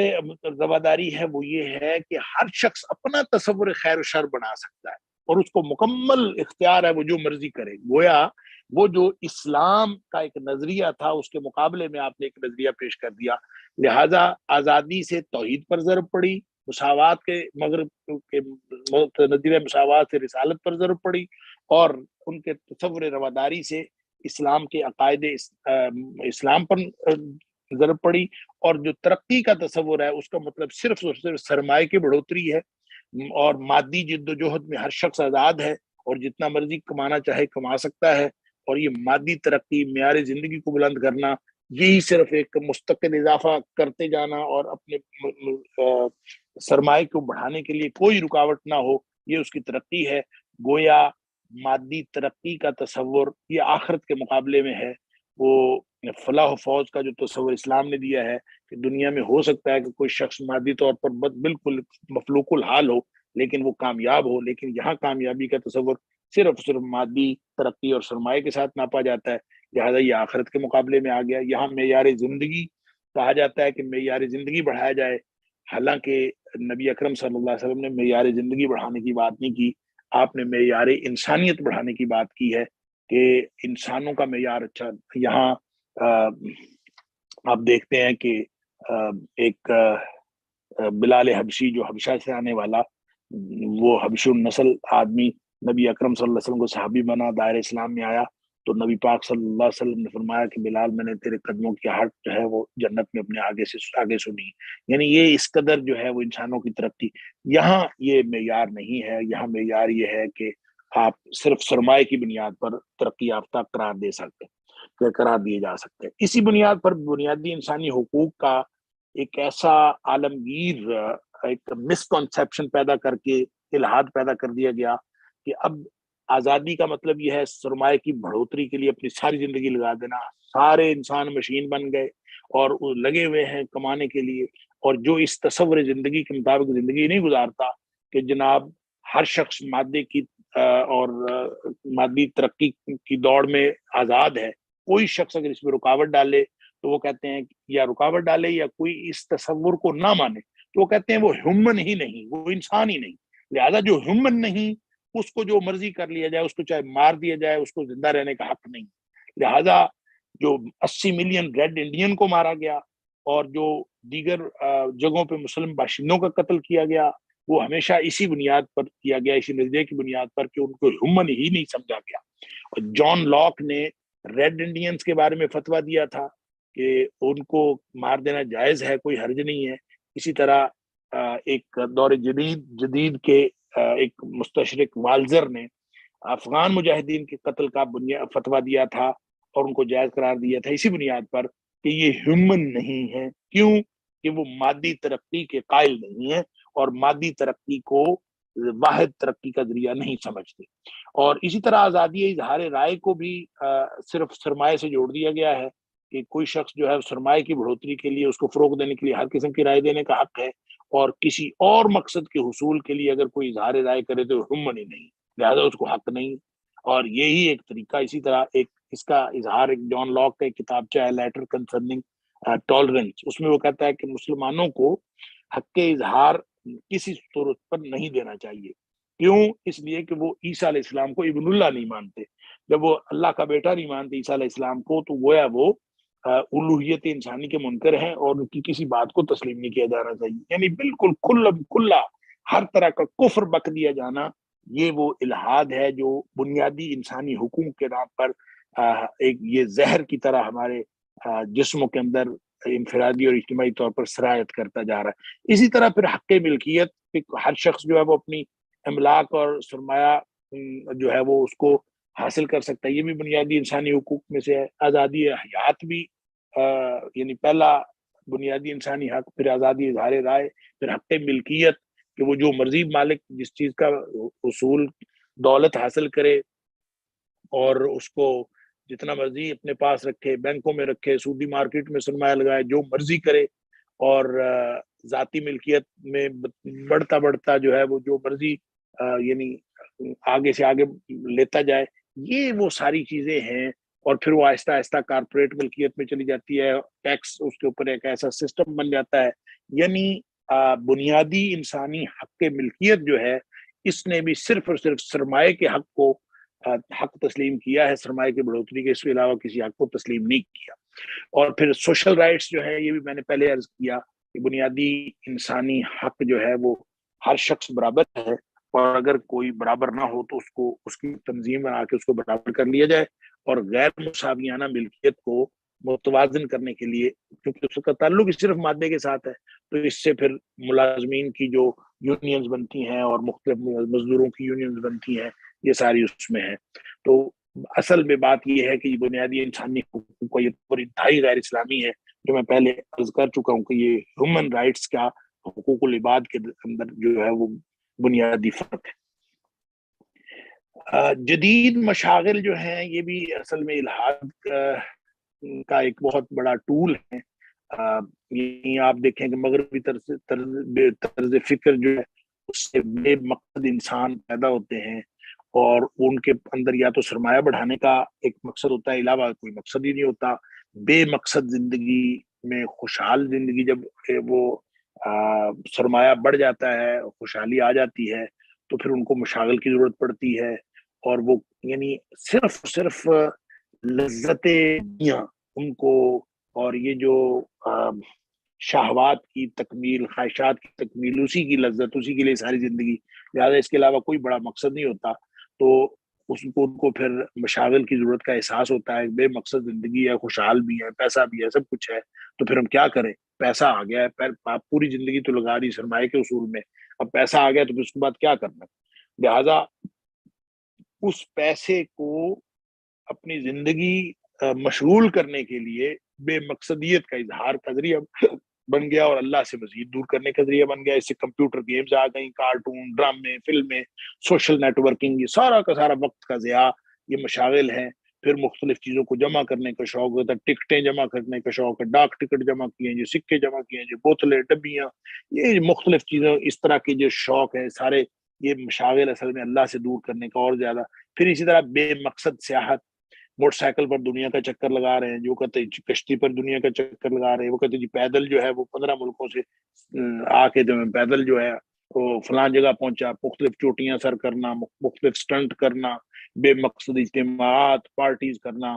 رواداری ہے وہ یہ ہے کہ ہر شخص اپنا تصور خیر و شر بنا سکتا ہے، اور اس کو مکمل اختیار ہے، وہ جو مرضی کرے. گویا وہ جو اسلام کا ایک نظریہ تھا اس کے مقابلے میں آپ نے ایک نظریہ پیش کر دیا. لہٰذا آزادی سے توحید پر ضرب پڑی، مساوات کے مغرب کے نظریہ مساوات سے رسالت پر ضرب پڑی، اور ان کے تصور رواداری سے اسلام کے عقائد اسلام پر ضرب پڑی. اور جو ترقی کا تصور ہے اس کا مطلب صرف اور صرف سرمایہ کی بڑھوتری ہے، اور مادی جد و جہد میں ہر شخص آزاد ہے اور جتنا مرضی کمانا چاہے کما سکتا ہے. اور یہ مادی ترقی، معیار زندگی کو بلند کرنا، یہی صرف ایک مستقل اضافہ کرتے جانا اور اپنے سرمایہ کو بڑھانے کے لیے کوئی رکاوٹ نہ ہو، یہ اس کی ترقی ہے. گویا مادی ترقی کا تصور یہ آخرت کے مقابلے میں ہے. وہ فلاح و فوز کا جو تصور اسلام نے دیا ہے کہ دنیا میں ہو سکتا ہے کہ کوئی شخص مادی طور پر بالکل مفلوق الحال ہو لیکن وہ کامیاب ہو. لیکن یہاں کامیابی کا تصور صرف مادی ترقی اور سرمایہ کے ساتھ ناپا جاتا ہے. لہٰذا یہ آخرت کے مقابلے میں آ گیا. یہاں معیار زندگی کہا جاتا ہے کہ معیار زندگی بڑھایا جائے، حالانکہ نبی اکرم صلی اللہ علیہ وسلم نے معیار زندگی بڑھانے کی بات نہیں کی. آپ نے معیار انسانیت بڑھانے کی بات کی ہے کہ انسانوں کا معیار اچھا. یہاں آپ دیکھتے ہیں کہ ایک بلال حبشی جو حبشہ سے آنے والا، وہ حبشی النسل آدمی نبی اکرم صلی اللہ علیہ وسلم کو صحابی بنا، دائرہ اسلام میں آیا، تو نبی پاک صلی اللہ علیہ وسلم نے فرمایا کہ بلال میں نے تیرے قدموں کی ہٹ جو ہے وہ جنت میں اپنے آگے سنی. یعنی یہ اس قدر جو ہے وہ انسانوں کی ترقی. یہاں یہ معیار نہیں ہے. یہاں معیار یہ ہے کہ آپ صرف سرمایہ کی بنیاد پر ترقی یافتہ قرار دیے جا سکتے ہیں. اسی بنیاد پر بنیادی انسانی حقوق کا ایک ایسا عالمگیر ایک مسکنسیپشن پیدا کر کے الہاد پیدا کر دیا گیا کہ اب آزادی کا مطلب یہ ہے سرمایہ کی بڑھوتری کے لیے اپنی ساری زندگی لگا دینا. سارے انسان مشین بن گئے اور لگے ہوئے ہیں کمانے کے لیے، اور جو اس تصور زندگی کے مطابق زندگی نہیں گزارتا کہ جناب ہر شخص مادے کی اور مادی ترقی کی دوڑ میں آزاد ہے. کوئی شخص اگر اس میں رکاوٹ ڈالے تو وہ کہتے ہیں یا رکاوٹ ڈالے یا کوئی اس تصور کو نہ مانے تو وہ کہتے ہیں وہ ہیومن ہی نہیں، وہ انسان ہی نہیں. لہذا جو ہیومن نہیں اس کو جو مرضی کر لیا جائے، اس کو چاہے مار دیا جائے، اس کو زندہ رہنے کا حق نہیں. لہذا جو 80 ملین ریڈ انڈین کو مارا گیا اور جو دیگر جگہوں پہ مسلم باشندوں کا قتل کیا گیا، وہ ہمیشہ اسی بنیاد پر کیا گیا، اسی نظریے کی بنیاد پر کہ ان کو ہیومن ہی نہیں سمجھا گیا۔ اور جان لاک نے ریڈ انڈینز کے بارے میں فتویٰ دیا تھا کہ ان کو مار دینا جائز ہے، کوئی حرج نہیں ہے۔ اسی طرح ایک دور جدید کے ایک مستشرق والزر نے افغان مجاہدین کے قتل کا فتویٰ دیا تھا اور ان کو جائز قرار دیا تھا اسی بنیاد پر کہ یہ ہیومن نہیں ہے۔ کیوں؟ کہ وہ مادی ترقی کے قائل نہیں ہے اور مادی ترقی کو واحد ترقی کا ذریعہ نہیں سمجھتے۔ اور اسی طرح آزادی اظہار رائے کو بھی صرف سرمایہ سے جوڑ دیا گیا ہے کہ کوئی شخص جو ہے سرمایہ کی بڑھوتری کے لیے، اس کو فروغ دینے کے لیے ہر قسم کی رائے دینے کا حق ہے، اور کسی اور مقصد کے حصول کے لیے اگر کوئی اظہار رائے کرے تو ہیومن ہی نہیں، لہذا اس کو حق نہیں۔ اور یہی ایک طریقہ، اسی طرح ایک اس کا اظہار ایک جان لاک کا ایک کتابچہ ہے لیٹر کنسرننگ ٹالرنس، اس میں وہ کہتا ہے کہ مسلمانوں کو حق اظہار کسی صورت پر نہیں دینا چاہیے۔ کیوں؟ اس لیے کہ وہ عیسیٰ علیہ السلام کو ابن اللہ نہیں مانتے۔ جب وہ اللہ کا بیٹا نہیں مانتے عیسیٰ علیہ السلام کو، تو گویا وہ الوہیت انسانی کے منکر ہیں اور ان کی کسی بات کو تسلیم نہیں کیا جانا چاہیے۔ یعنی بالکل کھلا ہر طرح کا کفر بک دیا جانا، یہ وہ الہاد ہے جو بنیادی انسانی حقوق کے نام پر ایک یہ زہر کی طرح ہمارے جسموں کے اندر انفرادی اور اجتماعی طور پر سرایت کرتا جا رہا ہے۔ اسی طرح پھر حق ملکیت، ہر شخص جو ہے وہ اپنی املاک اور سرمایہ جو ہے وہ اس کو حاصل کر سکتا ہے، یہ بھی بنیادی انسانی حقوق میں سے ہے۔ آزادی حیات بھی یعنی پہلا بنیادی انسانی حق، پھر آزادی اظہار رائے، پھر حق ملکیت کہ وہ جو مرضی مالک جس چیز کا اصول دولت حاصل کرے اور اس کو جتنا مرضی اپنے پاس رکھے، بینکوں میں رکھے، سودی مارکیٹ میں سرمایہ لگائے، جو مرضی کرے، اور ذاتی ملکیت میں بڑھتا جو ہے وہ جو مرضی یعنی آگے سے آگے لیتا جائے، یہ وہ ساری چیزیں ہیں۔ اور پھر وہ آہستہ آہستہ کارپوریٹ ملکیت میں چلی جاتی ہے، ٹیکس اس کے اوپر ایک ایسا سسٹم بن جاتا ہے۔ یعنی بنیادی انسانی حق ملکیت جو ہے، اس نے بھی صرف اور صرف سرمایہ کے حق کو حق تسلیم کیا ہے، سرمایہ کی بڑھوتری کے اس کے علاوہ کسی حق کو تسلیم نہیں کیا۔ اور پھر سوشل رائٹس جو ہے، یہ بھی میں نے پہلے عرض کیا کہ بنیادی انسانی حق جو ہے وہ ہر شخص برابر ہے، اور اگر کوئی برابر نہ ہو تو اس کو اس کی تنظیم بنا کے اس کو برابر کر لیا جائے، اور غیر مساویانہ ملکیت کو متوازن کرنے کے لیے، کیونکہ اس کا تعلق صرف مادے کے ساتھ ہے، تو اس سے پھر ملازمین کی جو یونینز بنتی ہیں اور مختلف مزدوروں کی یونینز بنتی ہیں، یہ ساری اس میں ہے۔ تو اصل میں بات یہ ہے کہ بنیادی انسانی حقوق کو یہ پوری انتہائی غیر اسلامی ہے، جو میں پہلے عرض کر چکا ہوں کہ یہ ہیومن رائٹس کا حقوق العباد کے اندر جو ہے وہ بنیادی فرق ہے۔ جدید مشاغل جو ہیں، یہ بھی اصل میں الہاد کا ایک بہت بڑا ٹول ہے۔ یہ آپ دیکھیں کہ مغربی طرز فکر جو ہے، اس سے بے مقصد انسان پیدا ہوتے ہیں، اور ان کے اندر یا تو سرمایہ بڑھانے کا ایک مقصد ہوتا ہے، علاوہ کوئی مقصد ہی نہیں ہوتا۔ بے مقصد زندگی میں خوشحال زندگی، جب وہ سرمایہ بڑھ جاتا ہے، خوشحالی آ جاتی ہے، تو پھر ان کو مشاغل کی ضرورت پڑتی ہے، اور وہ یعنی صرف لذت دنیا ان کو، اور یہ جو شہوات کی تکمیل، خواہشات کی تکمیل، اسی کی لذت، اسی کے لیے ساری زندگی، لہٰذا اس کے علاوہ کوئی بڑا مقصد نہیں ہوتا۔ تو ان کو پھر مشاغل کی ضرورت کا احساس ہوتا ہے، بے مقصد زندگی ہے، خوشحال بھی ہے، پیسہ بھی ہے، سب کچھ ہے، تو پھر ہم کیا کریں؟ پیسہ آ گیا ہے، آپ پوری زندگی تو لگا دی سرمایہ کے اصول میں، اب پیسہ آ گیا تو پھر اس کے بعد کیا کرنا؟ لہٰذا اس پیسے کو اپنی زندگی مشغول کرنے کے لیے بے مقصدیت کا اظہار کا ذریعہ بن گیا، اور اللہ سے مزید دور کرنے کا ذریعہ بن گیا۔ اس سے کمپیوٹر گیمز آ گئیں، کارٹون، ڈرامے، فلمیں، سوشل نیٹ ورکنگ، یہ سارا کا سارا وقت کا ضیاع، یہ مشاغل ہیں۔ پھر مختلف چیزوں کو جمع کرنے کا شوق ہوتا ہے، ٹکٹیں جمع کرنے کا شوق ہے، ڈاک ٹکٹ جمع کیے ہیں، جو سکے جمع کیے ہیں، جو بوتلیں، ڈبیاں، یہ مختلف چیزوں، اس طرح کے جو شوق ہے سارے، یہ مشاغل اصل میں اللہ سے دور کرنے کا اور زیادہ۔ پھر اسی طرح بے مقصد سیاحت، موٹر سائیکل پر دنیا کا چکر لگا رہے ہیں، جو کہتے ہیں کشتی پر دنیا کا چکر لگا رہے ہیں، وہ کہتے ہیں جی پیدل جو ہے وہ 15 ملکوں سے آ کے پیدل جو ہے وہ فلاں جگہ پہنچا، مختلف چوٹیاں سر کرنا، مختلف سٹنٹ کرنا، بے مقصد اجتماعات، پارٹیز کرنا،